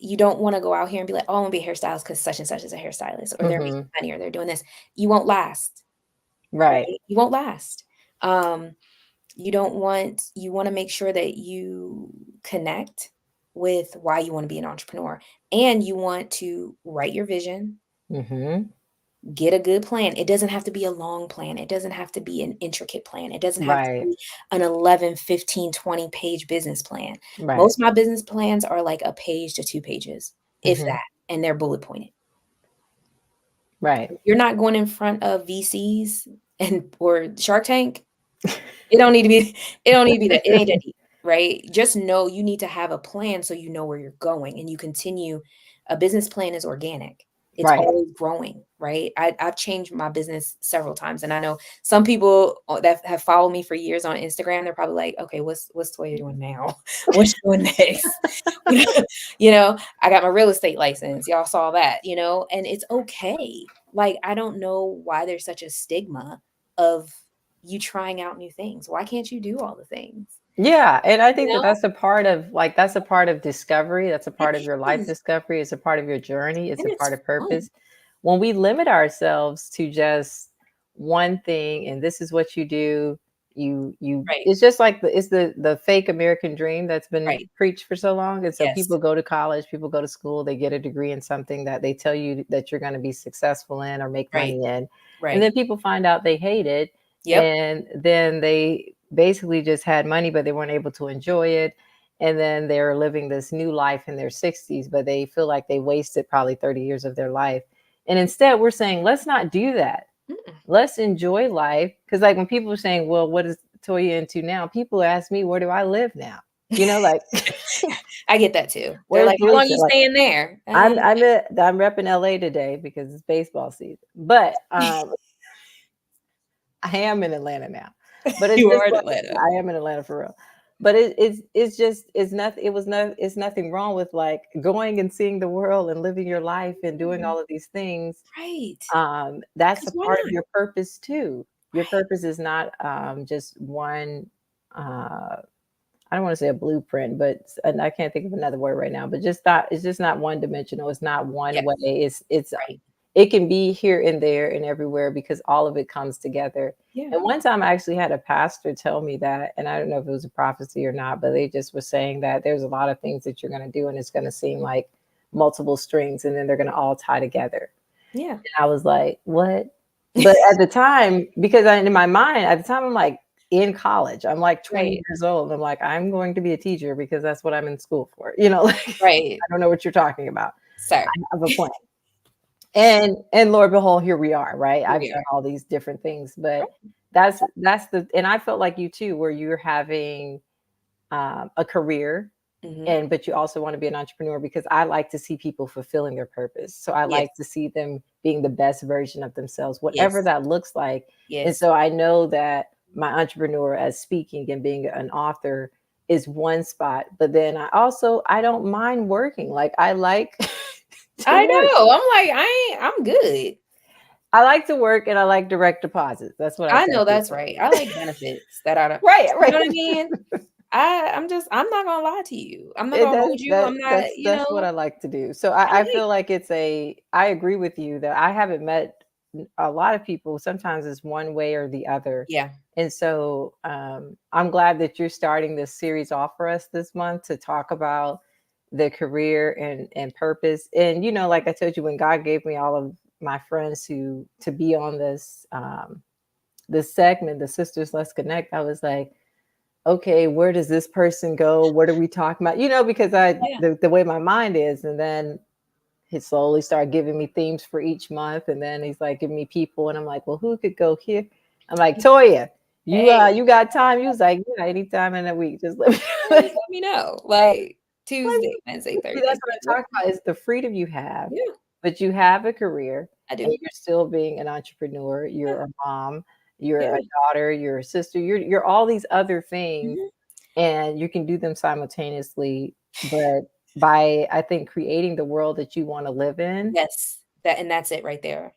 Speaker 2: You don't wanna go out here and be like, "Oh, I wanna be a hairstylist because such and such is a hairstylist, or they're making
Speaker 1: mhm.
Speaker 2: money, or they're doing this." You won't last,
Speaker 1: Right.
Speaker 2: right? You won't last. Um, you wanna make sure that you connect with why you wanna be an entrepreneur, and you want to write your vision,
Speaker 1: Mhm.
Speaker 2: get a good plan. It doesn't have to be a long plan. It doesn't have to be an intricate plan. It doesn't have to
Speaker 1: Right.
Speaker 2: be an 11, 15, 20-page business plan.
Speaker 1: Right.
Speaker 2: Most of my business plans are like a page to 2 pages, if
Speaker 1: Mhm.
Speaker 2: that, and they're bullet pointed.
Speaker 1: Right.
Speaker 2: If you're not going in front of VCs and or Shark Tank, it don't need to be it don't need to be that it ain't that deep, right? Just know you need to have a plan so you know where you're going and you continue. A business plan is organic. It's
Speaker 1: Right.
Speaker 2: always growing, right? I've changed my business several times, and I know some people that have followed me for years on Instagram, they're probably like, "Okay, what's Toya doing now? What's she doing next?" You know, I got my real estate license. Y'all saw that, and it's okay. Like, I don't know why there's such a stigma of you trying out new things. Why can't you do all the things?
Speaker 1: Yeah, and I
Speaker 2: You
Speaker 1: think that
Speaker 2: know?
Speaker 1: that's a part of like that's a part of discovery, that's a
Speaker 2: It
Speaker 1: part of your life
Speaker 2: is,
Speaker 1: discovery, it's a part of your journey, it's
Speaker 2: and
Speaker 1: a
Speaker 2: it's
Speaker 1: part of
Speaker 2: fun.
Speaker 1: purpose. When we limit ourselves to just one thing and this is what you do, you
Speaker 2: Right,
Speaker 1: it's just like the fake American dream that's been
Speaker 2: right.
Speaker 1: preached for so long. And so
Speaker 2: Yes,
Speaker 1: people go to college, people go to school, they get a degree in something that they tell you that you're going to be successful in or make
Speaker 2: right,
Speaker 1: money in. And
Speaker 2: right.
Speaker 1: then people find out they hate it
Speaker 2: Yep.
Speaker 1: and then they basically just had money, but they weren't able to enjoy it. And then they're living this new life in their 60s, but they feel like they wasted probably 30 years of their life. And instead, we're saying, let's not do that.
Speaker 2: Mm-mm.
Speaker 1: Let's enjoy life. Because, like, when people are saying, well, what is Toya into now? People ask me, where do I live now? Like,
Speaker 2: I get that too. They're
Speaker 1: where's
Speaker 2: like, "How long
Speaker 1: Felicia?
Speaker 2: you
Speaker 1: Like,
Speaker 2: staying there?"
Speaker 1: I'm repping LA today because it's baseball season. But I am in Atlanta now, but it's
Speaker 2: You
Speaker 1: just
Speaker 2: are in
Speaker 1: like
Speaker 2: Atlanta.
Speaker 1: I am in Atlanta for real. But it's just it's nothing. It was no. It's nothing wrong with like going and seeing the world and living your life and doing
Speaker 2: Mm,
Speaker 1: all of these things.
Speaker 2: right.
Speaker 1: That's a
Speaker 2: Because why
Speaker 1: part of
Speaker 2: not?
Speaker 1: your purpose too. Your
Speaker 2: Right.
Speaker 1: purpose is not just one. I don't want to say a blueprint, but and I can't think of another word right now. But just not. It's just not one dimensional. It's not one way.
Speaker 2: Yes.
Speaker 1: It's
Speaker 2: Right.
Speaker 1: it can be here and there and everywhere because all of it comes together.
Speaker 2: Yeah.
Speaker 1: And one time I actually had a pastor tell me that, and I don't know if it was a prophecy or not, but they just were saying that there's a lot of things that you're going to do, and it's going to seem like multiple strings, and then they're going to all tie together.
Speaker 2: Yeah.
Speaker 1: And I was like, what? But at the time, because in my mind, at the time, I'm like in college, I'm like 20
Speaker 2: Right.
Speaker 1: years old. I'm like, I'm going to be a teacher because that's what I'm in school for. Like,
Speaker 2: Right.
Speaker 1: I don't know what you're talking about.
Speaker 2: Sir,
Speaker 1: I have a plan. And Lord behold, here we are, right?
Speaker 2: here
Speaker 1: I've
Speaker 2: we
Speaker 1: done
Speaker 2: are.
Speaker 1: all these different things, but
Speaker 2: Right.
Speaker 1: that's the and I felt like you too, where you're having a career
Speaker 2: Mhm.
Speaker 1: and but you also want to be an entrepreneur because I like to see people fulfilling their purpose. So I
Speaker 2: Yes.
Speaker 1: like to see them being the best version of themselves, whatever
Speaker 2: Yes.
Speaker 1: that looks like. And
Speaker 2: Yes.
Speaker 1: so I know that my entrepreneur as speaking and being an author is one spot, but then I don't mind working. Like I like to
Speaker 2: I
Speaker 1: work.
Speaker 2: know. I'm like, I'm good.
Speaker 1: I like to work and I like direct deposits. That's what I
Speaker 2: I
Speaker 1: tell
Speaker 2: know that's
Speaker 1: people.
Speaker 2: right. I like benefits that I don't,
Speaker 1: Right,
Speaker 2: you know
Speaker 1: right.
Speaker 2: what I mean? I'm not gonna lie to you. I'm not
Speaker 1: It
Speaker 2: gonna
Speaker 1: does
Speaker 2: hold you. I'm not,
Speaker 1: that's what I like to do. So
Speaker 2: I
Speaker 1: I
Speaker 2: like,
Speaker 1: feel like I agree with you that I haven't met a lot of people. Sometimes it's one way or the other.
Speaker 2: yeah.
Speaker 1: And so I'm glad that you're starting this series off for us this month to talk about the career and purpose. And like I told you, when God gave me all of my friends who to be on this segment, the Sisters Let's Connect, I was like, okay, where does this person go? What are we talking about? Because
Speaker 2: Yeah.
Speaker 1: the way my mind is, and then he slowly started giving me themes for each month, and then he's like giving me people, and I'm like, well, who could go here? I'm like, Toya,
Speaker 2: Hey,
Speaker 1: you got time? You was like, yeah, anytime in a week, just let me.
Speaker 2: yeah, just let me know. Like Tuesday, Wednesday,
Speaker 1: See,
Speaker 2: Thursday.
Speaker 1: that's what I talk about is the freedom you have,
Speaker 2: Yeah,
Speaker 1: but you have a career
Speaker 2: I
Speaker 1: and
Speaker 2: do.
Speaker 1: you're still being an entrepreneur.
Speaker 2: Yeah,
Speaker 1: You're a mom, you're a
Speaker 2: yeah.
Speaker 1: daughter, you're a sister, you're all these other things
Speaker 2: Mhm.
Speaker 1: and you can do them simultaneously. But by I think creating the world that you want to live in,
Speaker 2: Yes. That and that's it right there.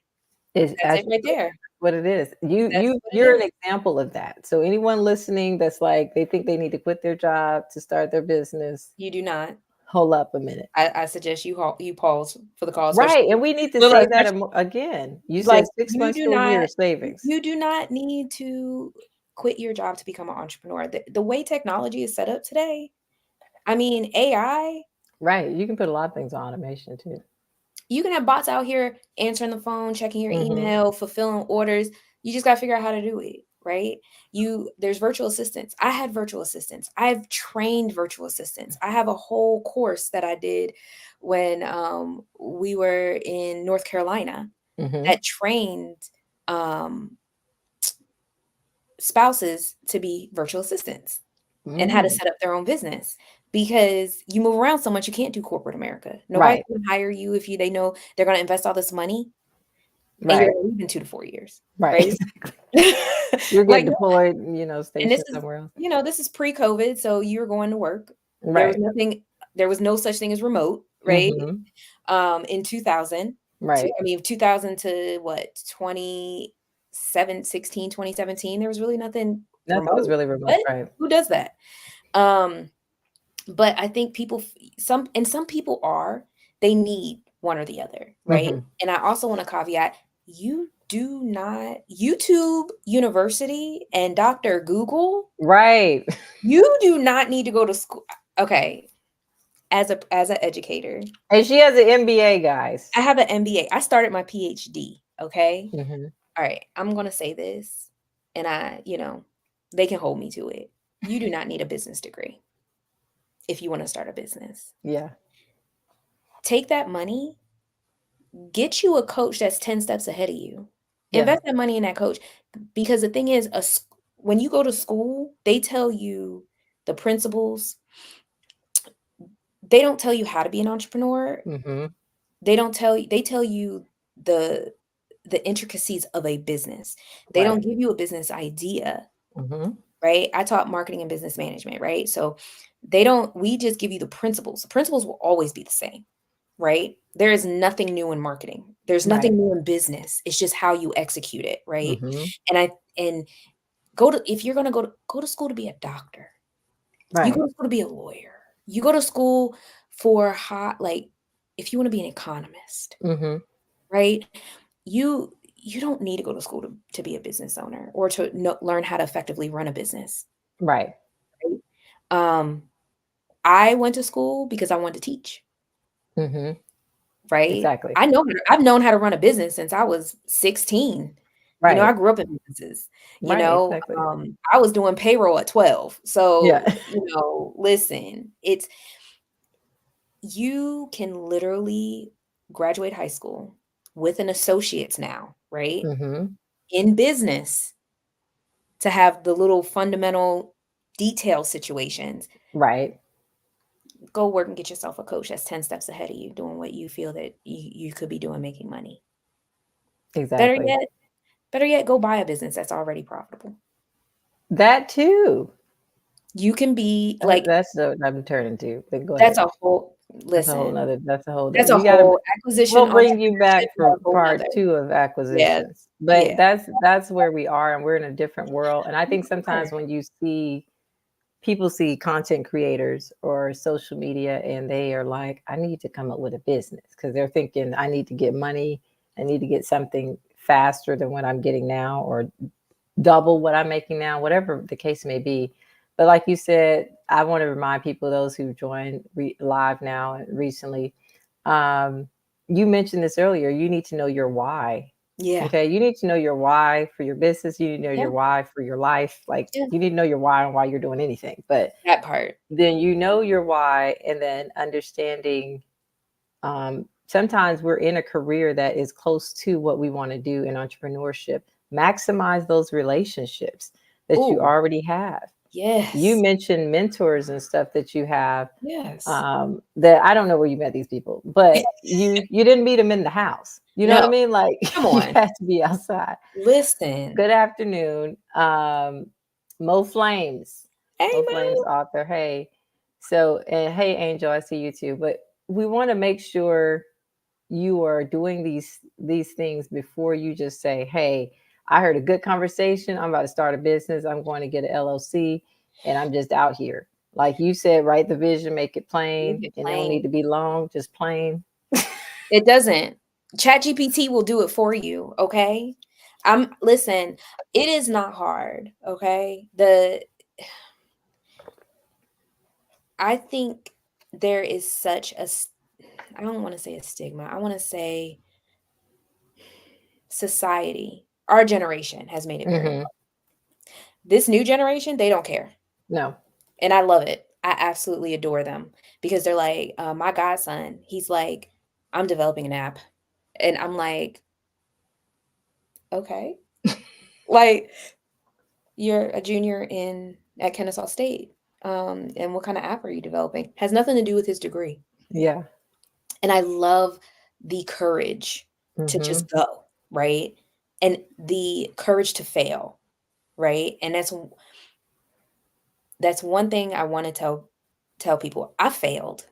Speaker 1: It's
Speaker 2: That's it
Speaker 1: actually
Speaker 2: right there.
Speaker 1: what it is.
Speaker 2: That's what it
Speaker 1: You're an
Speaker 2: is.
Speaker 1: example of that. So anyone listening that's like they think they need to quit their job to start their business,
Speaker 2: You do not.
Speaker 1: hold up a minute.
Speaker 2: I suggest you pause for the call,
Speaker 1: Right,
Speaker 2: especially
Speaker 1: and we need to
Speaker 2: well,
Speaker 1: say that
Speaker 2: especially
Speaker 1: again. You
Speaker 2: like
Speaker 1: said 6 months to a year of savings.
Speaker 2: you do not need to quit your job to become an entrepreneur. The way technology is set up today, I mean, AI,
Speaker 1: Right, you can put a lot of things on automation too.
Speaker 2: you can have bots out here answering the phone, checking your
Speaker 1: Mhm.
Speaker 2: email, fulfilling orders. You just got to figure out how to do it, right? There's virtual assistants. I had virtual assistants. I've trained virtual assistants. I have a whole course that I did when we were in North Carolina
Speaker 1: Mhm.
Speaker 2: that trained um, spouses to be virtual assistants and how to
Speaker 1: Mm.
Speaker 2: set up their own business because you move around so much you can't do corporate America. Nobody's
Speaker 1: Right,
Speaker 2: going to hire you if they know they're going to invest all this money and you're
Speaker 1: right,
Speaker 2: gonna leave in 2 to 4 years,
Speaker 1: right.
Speaker 2: right?
Speaker 1: You're
Speaker 2: Like,
Speaker 1: getting
Speaker 2: no,
Speaker 1: deployed,
Speaker 2: and this
Speaker 1: stationed
Speaker 2: is
Speaker 1: somewhere else.
Speaker 2: this is pre-COVID, so you're going to work.
Speaker 1: Right.
Speaker 2: There was no such thing as remote, right?
Speaker 1: Mhm.
Speaker 2: In 2000
Speaker 1: Right.
Speaker 2: 2000 to what, 2017, there was really nothing
Speaker 1: Nothing was
Speaker 2: remote.
Speaker 1: really remote,
Speaker 2: What?
Speaker 1: right.
Speaker 2: Who does that? Um, but I think some people they need one or the other, right?
Speaker 1: Mhm.
Speaker 2: And I also want to caveat, you do not YouTube University and Dr. Google,
Speaker 1: Right.
Speaker 2: you do not need to go to school. Okay, as an educator,
Speaker 1: And she has an MBA, guys.
Speaker 2: I have an MBA. I started my PhD, okay?
Speaker 1: Mhm.
Speaker 2: All right, I'm going to say this and they can hold me to it. You do not need a business degree if you want to start a business.
Speaker 1: Yeah.
Speaker 2: Take that money. Get you a coach that's 10 steps ahead of you.
Speaker 1: Yeah.
Speaker 2: Invest that money in that coach because the thing is, when you go to school, they tell you the principles. They don't tell you how to be an entrepreneur.
Speaker 1: Mhm.
Speaker 2: They tell you the the intricacies of a business. They don't
Speaker 1: Right.
Speaker 2: give you a business idea,
Speaker 1: Mhm.
Speaker 2: right? I taught marketing and business management, right? So they don't we just give you the principles. The principles will always be the same, right? There is nothing new in marketing. There's
Speaker 1: Right.
Speaker 2: nothing new in business. It's just how you execute it, right?
Speaker 1: Mhm.
Speaker 2: And if you're going to go to school to be a doctor. You
Speaker 1: Right.
Speaker 2: go to school to be a lawyer. You go to school for if you want to be an economist,
Speaker 1: Mhm.
Speaker 2: right? You don't need to go to school to be a business owner or to learn how to effectively run a business,
Speaker 1: Right.
Speaker 2: right? Um, I went to school because I wanted to teach.
Speaker 1: Mhm.
Speaker 2: Right?
Speaker 1: Exactly.
Speaker 2: I've known how to run a business since I was 16. I
Speaker 1: Right.
Speaker 2: grew up in businesses,
Speaker 1: Right. Exactly.
Speaker 2: I was doing payroll at 12.
Speaker 1: Yeah.
Speaker 2: So, listen, you can literally graduate high school with an associate's now, right?
Speaker 1: Mhm.
Speaker 2: In business to have the little fundamental detail situations.
Speaker 1: Right.
Speaker 2: Go work and get yourself a coach that's 10 steps ahead of you doing what you feel that you could be doing making money. Better
Speaker 1: Exactly.
Speaker 2: yet, Better yet, go buy a business that's already profitable.
Speaker 1: That too.
Speaker 2: You can be like
Speaker 1: That's what I'm turning to. But go
Speaker 2: that's
Speaker 1: ahead.
Speaker 2: a whole
Speaker 1: That's a whole
Speaker 2: listen,
Speaker 1: nother. That's a whole.
Speaker 2: that's a
Speaker 1: We got to.
Speaker 2: whole acquisition
Speaker 1: We'll bring you
Speaker 2: entrepreneurship
Speaker 1: back
Speaker 2: is
Speaker 1: for
Speaker 2: a whole
Speaker 1: part
Speaker 2: nother.
Speaker 1: 2 of
Speaker 2: Yeah,
Speaker 1: acquisitions.
Speaker 2: yeah.
Speaker 1: But that's where we are, and we're in a different world. And I
Speaker 2: You
Speaker 1: think
Speaker 2: are.
Speaker 1: sometimes when you see people see content creators or social media, and they are like, I need to come up with a business because they're thinking I need to get money. I need to get something faster than what I'm getting now, or double what I'm making now, whatever the case may be. But like you said, I want to remind people, those who joined live now and recently, um, you mentioned this earlier. You need to know your why.
Speaker 2: Yeah,
Speaker 1: Okay, you need to know your why for your business. You need to know
Speaker 2: yeah,
Speaker 1: your why for your life. Like
Speaker 2: yeah,
Speaker 1: you need to know your why and why you're doing anything. But
Speaker 2: that part.
Speaker 1: then you know your why, and then understanding. Sometimes we're in a career that is close to what we want to do in entrepreneurship. Maximize those relationships that you
Speaker 2: Ooh,
Speaker 1: already have. You
Speaker 2: yes,
Speaker 1: mentioned mentors and stuff that you have,
Speaker 2: yes.
Speaker 1: that I don't know where you met these people, but you didn't meet them in the house. You know what I
Speaker 2: No,
Speaker 1: mean? Like
Speaker 2: come
Speaker 1: you
Speaker 2: on.
Speaker 1: had to be outside.
Speaker 2: Listen.
Speaker 1: Good afternoon, Mo Flames,
Speaker 2: Hey,
Speaker 1: Mo Flames
Speaker 2: Mo.
Speaker 1: author. Hey, so and hey Angel, I see you too. But we want to make sure you are doing these things before you just say, "Hey, I heard a good conversation. I'm about to start a business. I'm going to get an LLC, and I'm just out here." Like you said, write the vision, make it
Speaker 2: Make
Speaker 1: plain,
Speaker 2: it
Speaker 1: and don't need
Speaker 2: plain.
Speaker 1: to be long, just plain.
Speaker 2: It doesn't. ChatGPT will do it for you, okay? Listen, it is not hard, okay? I think there is such I don't want to say a stigma. I want to say society, our generation has made it very
Speaker 1: Hmm.
Speaker 2: hard. This new generation, they don't care.
Speaker 1: No.
Speaker 2: And I love it. I absolutely adore them because they're like, my godson, he's like, I'm developing an app. And I'm like, okay. Like, you're a junior in at Kennesaw State. And what kind of app are you developing? Has nothing to do with his degree.
Speaker 1: Yeah.
Speaker 2: And I love the courage to
Speaker 1: Hmm.
Speaker 2: just go, right? And the courage to fail, right? And that's one thing I want to tell people. I failed.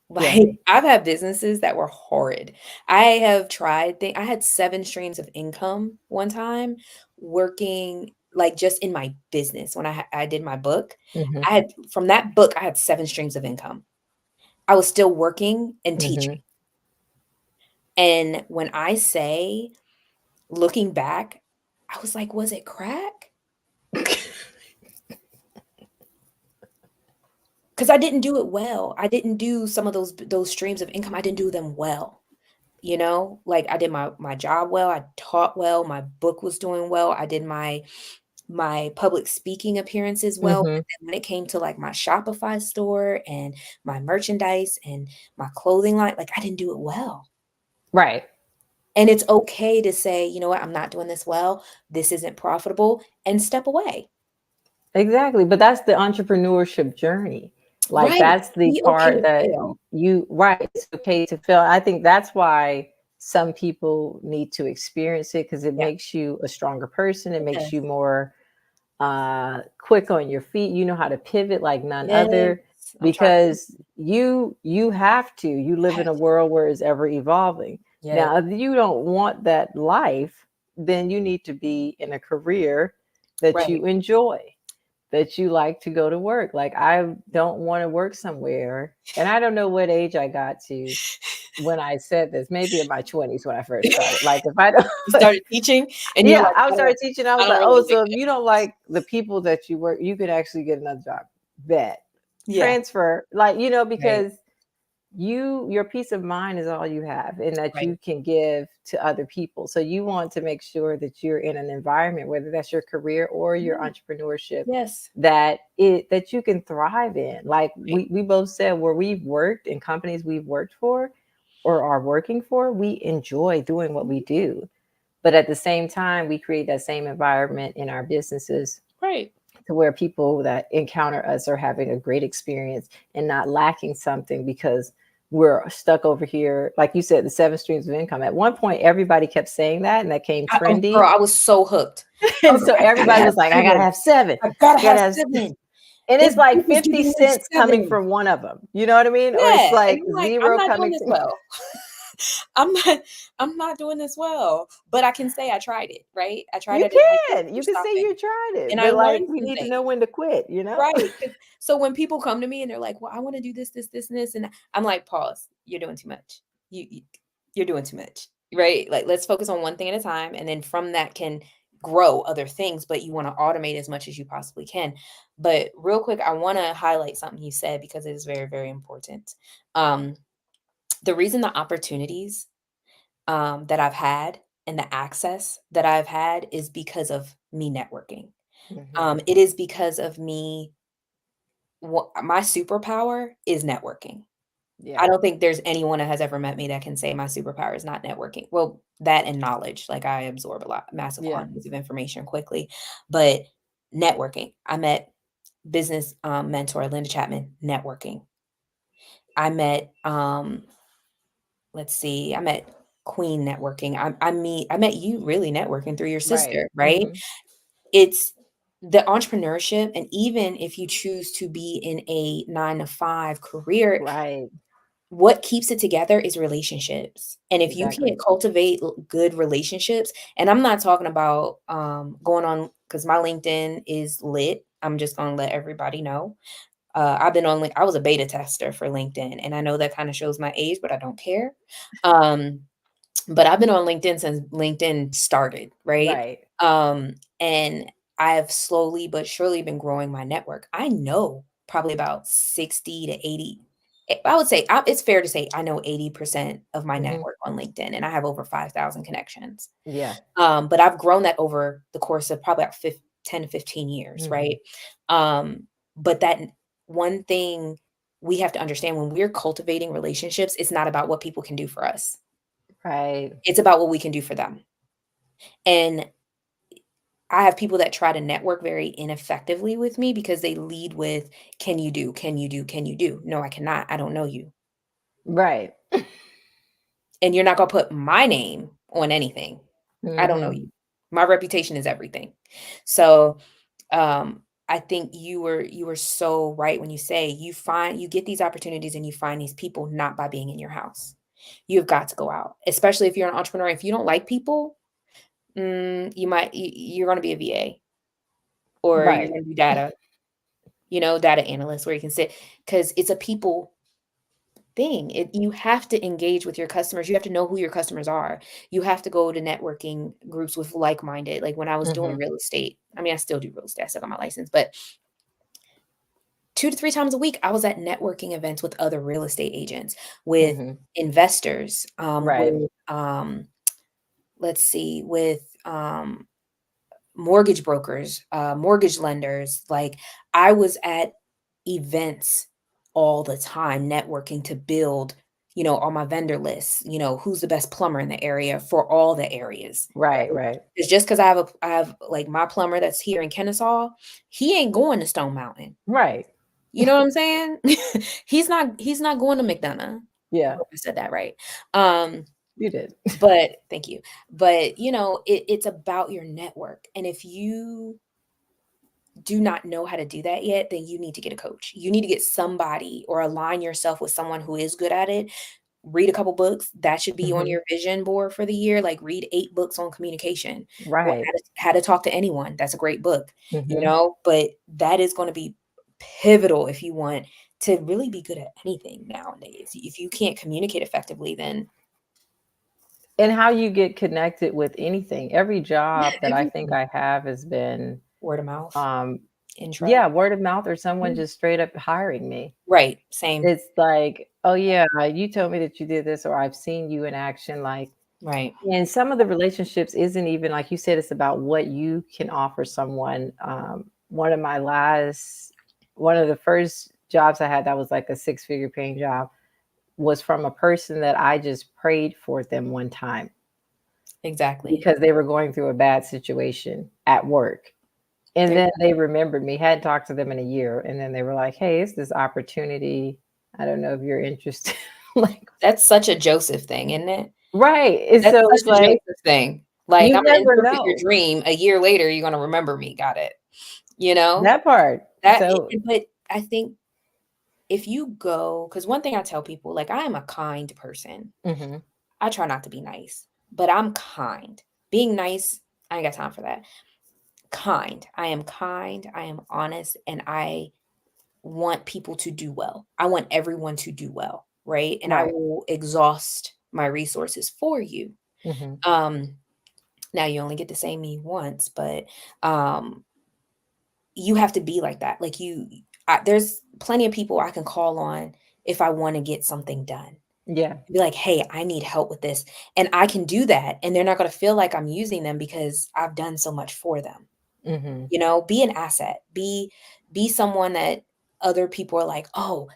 Speaker 1: Yeah.
Speaker 2: Like, I've had businesses that were horrid. I have tried I had 7 streams of income one time working, like, just in my business when I did my book.
Speaker 1: Hmm.
Speaker 2: I had from that book, I had 7 streams of income. I was still working and
Speaker 1: Hmm.
Speaker 2: teaching. And when I say, looking back, I was like, "Was it crack?" Because I didn't do it well. I didn't do some of those streams of income, I didn't do them well. You know, like I did my job well, I taught well, my book was doing well, I did my public speaking appearances well, but
Speaker 1: Hmm.
Speaker 2: then when it came to like my Shopify store and my merchandise and my clothing line, like I didn't do it well.
Speaker 1: Right.
Speaker 2: And it's okay to say, you know what, I'm not doing this well, this isn't profitable, and step away.
Speaker 1: Exactly. But that's the entrepreneurship journey. Like
Speaker 2: Right.
Speaker 1: that's the
Speaker 2: Be okay
Speaker 1: part
Speaker 2: to
Speaker 1: that
Speaker 2: fail.
Speaker 1: you right. It's okay to fail. I think that's why some people need to experience it because it
Speaker 2: Yeah,
Speaker 1: makes you a stronger person. It
Speaker 2: it
Speaker 1: makes
Speaker 2: does.
Speaker 1: you more quick on your feet. You know how to pivot like none
Speaker 2: Yes.
Speaker 1: other
Speaker 2: I'm trying to
Speaker 1: because you have to. You live in
Speaker 2: have
Speaker 1: a
Speaker 2: to.
Speaker 1: world where it's ever evolving.
Speaker 2: Yes.
Speaker 1: Now, if you don't want that life, then you need to be in a career that
Speaker 2: Right.
Speaker 1: you enjoy, that you like to go to work. Like I don't want to work somewhere, and I don't know what age I got to when I said this. Maybe in my 20s when I first started. Like if I don't,
Speaker 2: You started teaching and you're
Speaker 1: yeah,
Speaker 2: like,
Speaker 1: I started teaching. I
Speaker 2: I
Speaker 1: was
Speaker 2: don't
Speaker 1: like,
Speaker 2: really
Speaker 1: oh,
Speaker 2: like
Speaker 1: so if
Speaker 2: that.
Speaker 1: you don't like the people that you work, you could actually get another job. Bet
Speaker 2: Yeah,
Speaker 1: transfer, like
Speaker 2: right,
Speaker 1: because your peace of mind is all you have and that
Speaker 2: right.
Speaker 1: you can give to other people. So you want to make sure that you're in an environment, whether that's your career or your
Speaker 2: Yeah,
Speaker 1: entrepreneurship,
Speaker 2: yes,
Speaker 1: that you can thrive in. Like
Speaker 2: right.
Speaker 1: we both said, where we've worked in companies we've worked for or are working for, we enjoy doing what we
Speaker 2: Mhm,
Speaker 1: do. But at the same time, we create that same environment in our businesses
Speaker 2: right.
Speaker 1: to where people that encounter us are having a great experience and not lacking something because we're stuck over here. Like you said, the 7 streams of income. At one point, everybody kept saying that and that came
Speaker 2: Girl,
Speaker 1: trendy.
Speaker 2: I was so hooked. I
Speaker 1: And
Speaker 2: was
Speaker 1: so
Speaker 2: like, "I gotta
Speaker 1: everybody
Speaker 2: have
Speaker 1: was like, I gotta
Speaker 2: 7.
Speaker 1: have seven.
Speaker 2: I gotta
Speaker 1: I
Speaker 2: have
Speaker 1: gotta have,
Speaker 2: 7.
Speaker 1: and
Speaker 2: This
Speaker 1: it's like
Speaker 2: book is
Speaker 1: 50
Speaker 2: giving me
Speaker 1: cents coming
Speaker 2: 7."
Speaker 1: from one of them. You know what I mean? Or it's
Speaker 2: Yeah, and
Speaker 1: like
Speaker 2: I'm like, "I'm
Speaker 1: zero
Speaker 2: not doing
Speaker 1: coming
Speaker 2: this
Speaker 1: from,
Speaker 2: well. I'm not I'm not doing this well." But I can say I tried it, right? I tried
Speaker 1: you
Speaker 2: it in my
Speaker 1: can. You
Speaker 2: for
Speaker 1: can say
Speaker 2: something,
Speaker 1: you tried it,
Speaker 2: and I
Speaker 1: but like
Speaker 2: learned
Speaker 1: we
Speaker 2: some
Speaker 1: need to
Speaker 2: things.
Speaker 1: know when to quit, you know?
Speaker 2: Right, 'cause so when people come to me and they're like, "Well, I wanna do this, this, this, and this," and I'm like, "Pause. You're doing too much. You're doing too much." Right? Like, let's focus on one thing at a time, and then from that can grow other things, but you wanna automate as much as you possibly can. But real quick, I wanna highlight something you said because it is very, very important. Um, the reason the opportunities, that I've had and the access that I've had is because of me networking.
Speaker 1: Hmm.
Speaker 2: It is because of me my superpower is networking. I
Speaker 1: Yeah.
Speaker 2: don't think there's anyone that has ever met me that can say my superpower is not networking. Well, that and knowledge, like I absorb a lot massive
Speaker 1: Yeah.
Speaker 2: quantities of information quickly, but networking. I met business, mentor Linda Chapman, networking. I met, let's see, I met Queen networking. I met you really networking through your
Speaker 1: Right.
Speaker 2: sister, right?
Speaker 1: Hmm.
Speaker 2: It's the entrepreneurship, and even if you choose to be in a 9 to 5 career,
Speaker 1: Right.
Speaker 2: what keeps it together is relationships. And if you
Speaker 1: Exactly.
Speaker 2: can't cultivate good relationships, and I'm not talking about going on because my LinkedIn is lit. I'm just gonna let everybody know. I've been on. I was a beta tester for LinkedIn, and I know that kind of shows my age, but I don't care. Um, but I've been on LinkedIn since LinkedIn started, right?
Speaker 1: Right.
Speaker 2: And I've slowly but surely been growing my network. I know probably about 60 to 80. I would say it's fair to say I know 80% of my
Speaker 1: Hmm.
Speaker 2: network on LinkedIn, and I have over 5,000 connections.
Speaker 1: Yeah.
Speaker 2: But I've grown that over the course of probably about 10 to 15 years,
Speaker 1: Hmm.
Speaker 2: right? Um, but that one thing we have to understand when we're cultivating relationships, it's not about what people can do for us.
Speaker 1: Right.
Speaker 2: It's about what we can do for them. And I have people that try to network very ineffectively with me because they lead with, "Can you do? Can you do? Can you do?" No, I cannot. I don't know you.
Speaker 1: Right.
Speaker 2: And you're not gonna put my name on anything. I don't know
Speaker 1: Hmm.
Speaker 2: you. My reputation is everything. So, I think you were so right when you say you get these opportunities and you find these people not by being in your house. You've got to go out, especially if you're an entrepreneur. If you don't like people, you're gonna be a VA or you're
Speaker 1: Right.
Speaker 2: gonna do data analyst where you can sit because it's a people thing. You have to engage with your customers. You have to know who your customers are. You have to go to networking groups with like-minded. Like when I was doing
Speaker 1: Hmm.
Speaker 2: real estate, I mean, I still do real estate. I still got my license, but 2 to 3 times a week, I was at networking events with other real estate agents, with
Speaker 1: Hmm.
Speaker 2: investors,
Speaker 1: Right.
Speaker 2: with, let's see, with, mortgage brokers, mortgage lenders. Like, I was at events all the time, networking to build, on my vendor list, who's the best plumber in the area for all the areas,
Speaker 1: Right.
Speaker 2: right?
Speaker 1: Right.
Speaker 2: It's just because I have, like, my plumber that's here in Kennesaw, he ain't going to Stone Mountain.
Speaker 1: Right.
Speaker 2: You know what I'm saying? He's not going to McDonough. I
Speaker 1: Yeah.
Speaker 2: hope I said that right. Um,
Speaker 1: You did.
Speaker 2: but thank you. But, it's about your network, and if you do not know how to do that yet, then you need to get a coach. You need to get somebody or align yourself with someone who is good at it. Read a couple books. That should be on
Speaker 1: Hmm.
Speaker 2: your vision board for the year. Like read 8 books on communication or
Speaker 1: Right.
Speaker 2: how to talk to anyone. That's a great book,
Speaker 1: Hmm.
Speaker 2: but that is going to be pivotal if you want to really be good at anything nowadays. If you can't communicate effectively, then
Speaker 1: And how you get connected with anything. Every
Speaker 2: yeah,
Speaker 1: job that I think
Speaker 2: everything.
Speaker 1: I have has been,
Speaker 2: Word of mouth,
Speaker 1: um,
Speaker 2: intro.
Speaker 1: yeah, word of mouth or someone
Speaker 2: Yeah.
Speaker 1: just straight up hiring me.
Speaker 2: Right. Same.
Speaker 1: It's like, "Oh, yeah, you told me that you did this," or "I've seen you in action," like,
Speaker 2: Right.
Speaker 1: and some of the relationships isn't even like you said, it's about what you can offer someone. One of the first jobs I had that was like a six-figure paying job was from a person that I just prayed for them one time
Speaker 2: Exactly.
Speaker 1: because they were going through a bad situation at work. And
Speaker 2: There you
Speaker 1: then
Speaker 2: go.
Speaker 1: they remembered me, hadn't talked to them in a year, and then they were like, "Hey, it's this opportunity. I don't know if you're interested." Like,
Speaker 2: That's such a Joseph thing, isn't it?
Speaker 1: right. And
Speaker 2: That's
Speaker 1: so
Speaker 2: such
Speaker 1: it's
Speaker 2: a
Speaker 1: like,
Speaker 2: Joseph thing. Like,
Speaker 1: you
Speaker 2: "Imma
Speaker 1: never
Speaker 2: interpret your
Speaker 1: know
Speaker 2: dream, a year later, you're gonna remember me, got it." You know?
Speaker 1: that part.
Speaker 2: That
Speaker 1: So,
Speaker 2: but I think if you go, because one thing I tell people, like, I am a kind person.
Speaker 1: mhm,
Speaker 2: I try not to be nice, but I'm kind. Being nice, I ain't got time for that. Kind, I am honest, and I want people to do well. I want everyone to do well, right? And I
Speaker 1: right.
Speaker 2: will exhaust my resources for you.
Speaker 1: Mhm.
Speaker 2: Um, Now you only get to say me once, but, um, you have to be like that. Like there's plenty of people I can call on if I wanna get something done.
Speaker 1: Yeah.
Speaker 2: Be like, "Hey, I need help with this," and I can do that, and they're not gonna feel like I'm using them because I've done so much for them.
Speaker 1: Mhm.
Speaker 2: Be an asset. Be someone that other people are like, "Oh,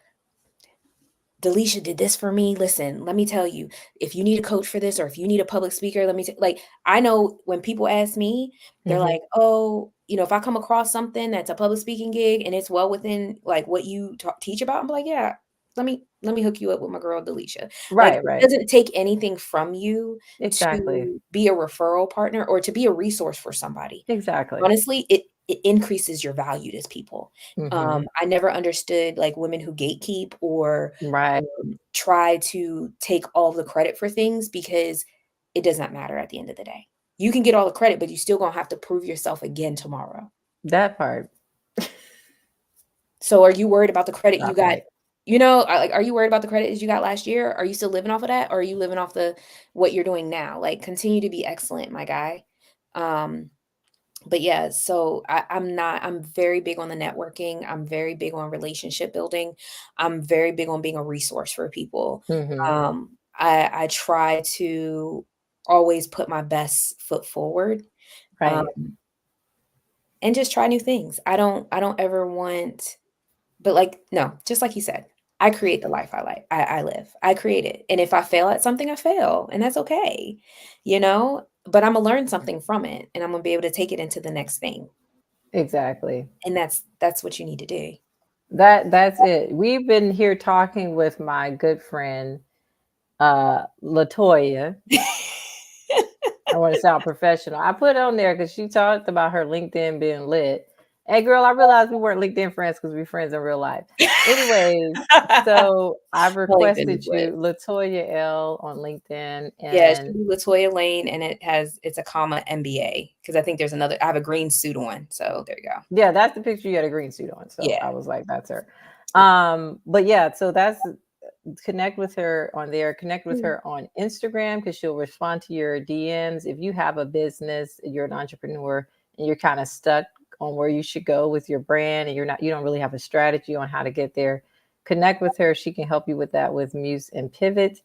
Speaker 2: Delisha did this for me. Listen, let me tell you, if you need a coach for this or if you need a public speaker, let me like I know when people ask me, they're
Speaker 1: Mhm.
Speaker 2: like, "Oh, if I come across something that's a public speaking gig and it's well within like what you teach about," I'm like, "Yeah, let me hook you up with my girl Delisha." Like
Speaker 1: Right,
Speaker 2: it
Speaker 1: right.
Speaker 2: doesn't take anything from you
Speaker 1: Exactly.
Speaker 2: to be a referral partner or to be a resource for somebody.
Speaker 1: Exactly.
Speaker 2: Honestly, it increases your value to people.
Speaker 1: Mhm.
Speaker 2: I never understood, like, women who gatekeep or,
Speaker 1: Right.
Speaker 2: try to take all the credit for things because it does not matter at the end of the day. You can get all the credit, but you still gonna have to prove yourself again tomorrow.
Speaker 1: That part.
Speaker 2: So are you worried about the credit you
Speaker 1: That
Speaker 2: got?
Speaker 1: part.
Speaker 2: Like, are you worried about the credit that you got last year? Are you still living off of that? Or are you living off the what you're doing now? Like, continue to be excellent, my guy. Um, but yeah, so I'm very big on the networking. I'm very big on relationship building. I'm very big on being a resource for people.
Speaker 1: Hmm.
Speaker 2: I try to always put my best foot forward. Um,
Speaker 1: Right.
Speaker 2: and just try new things. I don't ever want but, like no, just like you said, I create the life I like I live. I create it, and if I fail at something, I fail, and that's okay, you know? But Imma learn something from it, and I'm gonna be able to take it into the next thing,
Speaker 1: Exactly.
Speaker 2: and that's what you need to do.
Speaker 1: That's it. We've been here talking with my good friend LaToya. I want to sound professional. I put on there because she talked about her LinkedIn being lit. Hey, girl, I realized we weren't LinkedIn friends because we're friends in real life. Anyways, so I've
Speaker 2: My LinkedIn is
Speaker 1: requested
Speaker 2: lit.
Speaker 1: you, LaToya L, on LinkedIn,
Speaker 2: Yeah, it should
Speaker 1: and
Speaker 2: be LaToya Lane, and it's a comma MBA because I think there's another I have a green suit on, so there you go.
Speaker 1: yeah, that's the picture you had a green suit on. So I
Speaker 2: Yeah.
Speaker 1: was like, that's her.
Speaker 2: Yeah.
Speaker 1: But yeah, so that's connect with her on there. Connect with
Speaker 2: Mm.
Speaker 1: her on Instagram because she'll respond to your DMs. If you have a business, you're an entrepreneur, and you're kind of stuck on where you should go with your brand, and you don't really have a strategy on how to get there, connect with her. She can help you with that with Muse and Pivot.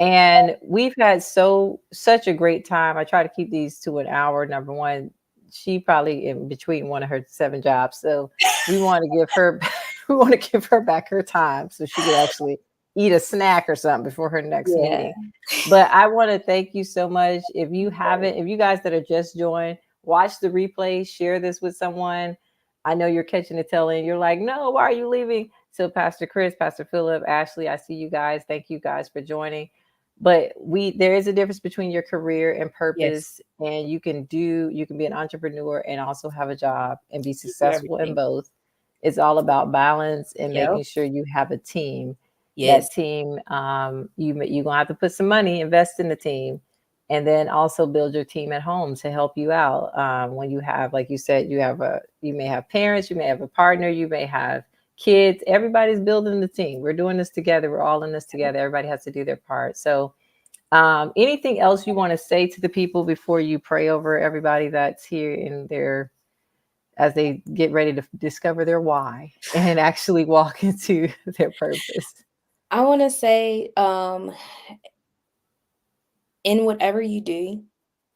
Speaker 1: And we've had such a great time. I try to keep these to an hour. Number one, she probably in between one of her 7 jobs, so we want to give her we want to give her back her time so she could actually eat a snack or something before her next
Speaker 2: Yeah.
Speaker 1: meeting. But I want to thank you so much. If you guys that are just joined, watch the replay, share this with someone. I know you're catching the tail end. You're like, no, why are you leaving? So Pastor Chris, Pastor Philip, Ashley, I see you guys. Thank you guys for joining. But there is a difference between your career and
Speaker 2: Yes.
Speaker 1: purpose, and you can be an entrepreneur and also have a job and be
Speaker 2: You do
Speaker 1: successful in
Speaker 2: everything.
Speaker 1: both. It's all about balance and
Speaker 2: Yep.
Speaker 1: making sure you have a team.
Speaker 2: Yes.
Speaker 1: That team, you're gonna have to put some money, invest in the team, and then also build your team at home to help you out. When you have, like you said, you may have parents, you may have a partner, you may have kids. Everybody's building the team. We're doing this together. We're all in this together. Everybody has to do their part. So, anything else you want to say to the people before you pray over everybody that's here in their as they get ready to discover their why and actually walk into their purpose?
Speaker 2: I wanna say, in whatever you do,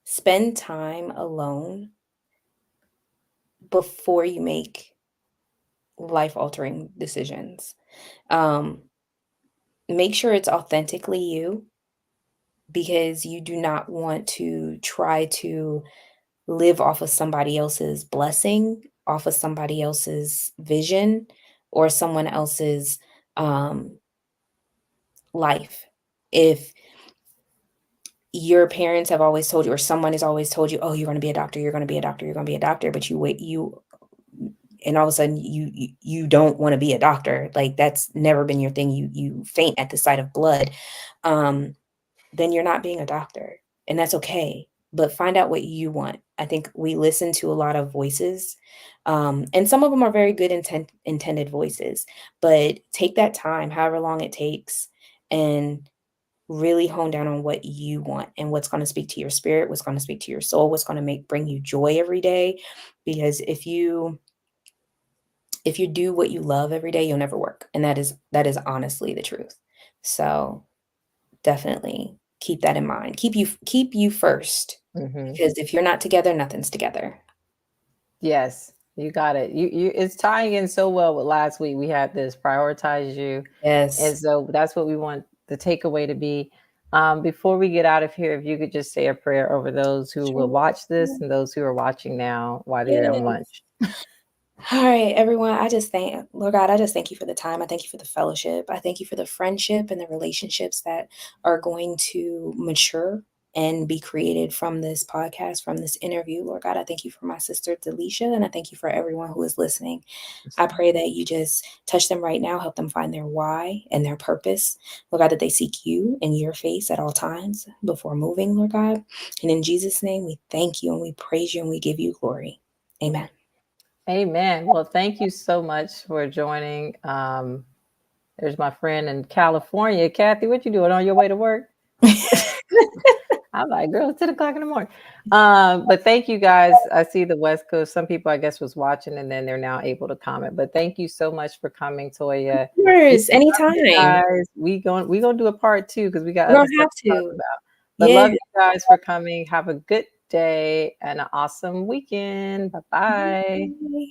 Speaker 2: spend time alone before you make life-altering decisions. Um, Make sure it's authentically you because you do not want to try to live off of somebody else's blessing, off of somebody else's vision, or someone else's, um, life. If your parents have always told you or someone has always told you, "Oh, you're gonna be a doctor, you're gonna be a doctor, you're gonna be a doctor," but you and all of a sudden you don't wanna be a doctor, like, that's never been your thing, you faint at the sight of blood, um, then you're not being a doctor, and that's okay, but find out what you want. I think we listen to a lot of voices, and some of them are very good intended voices, but take that time, however long it takes, and really hone down on what you want and what's gonna speak to your spirit, what's gonna speak to your soul, what's gonna make bring you joy every day, because if you do what you love every day, you'll never work, and that is honestly the truth. So, definitely keep that in mind. Keep you first,
Speaker 1: Hmm.
Speaker 2: because if you're not together, nothing's together.
Speaker 1: Yes, you got it. It's tying in so well with last week. We had this prioritize you. And
Speaker 2: Yes.
Speaker 1: so that's what we want the takeaway to be. Before we get out of here, if you could just say a prayer over those who will
Speaker 2: Sure.
Speaker 1: watch this and those who are watching now while they're on
Speaker 2: Yes.
Speaker 1: lunch.
Speaker 2: Alright, everyone, I just thank Lord God, I just thank you for the time. I thank you for the fellowship. I thank you for the friendship and the relationships that are going to mature and be created from this podcast, from this interview. Lord God, I thank you for my sister Delisha, and I thank you for everyone who is listening.
Speaker 1: Yes,
Speaker 2: I
Speaker 1: Lord.
Speaker 2: pray that you just touch them right now, help them find their why and their purpose. Lord God, that they seek you and your face at all times before moving, Lord God. And in Jesus' name, we thank you and we praise you and we give you glory. Amen.
Speaker 1: Amen. Well, thank you so much for joining. There's my friend in California. Kathy, what you doing on your way to work? I'm like, girl, it's 10 o'clock in the morning. But thank you guys. I see the West Coast. Some people, I guess, was watching and then they're now able to comment. But thank you so much for coming, Toya.
Speaker 2: Of
Speaker 1: We
Speaker 2: course,
Speaker 1: love you
Speaker 2: anytime.
Speaker 1: guys. We gonna do a part two because we got
Speaker 2: We're
Speaker 1: other
Speaker 2: going to
Speaker 1: stuff
Speaker 2: have
Speaker 1: to talk
Speaker 2: to.
Speaker 1: about. But
Speaker 2: Yeah.
Speaker 1: love you guys for coming. Have a good day and an awesome weekend. Bye bye.
Speaker 2: Bye.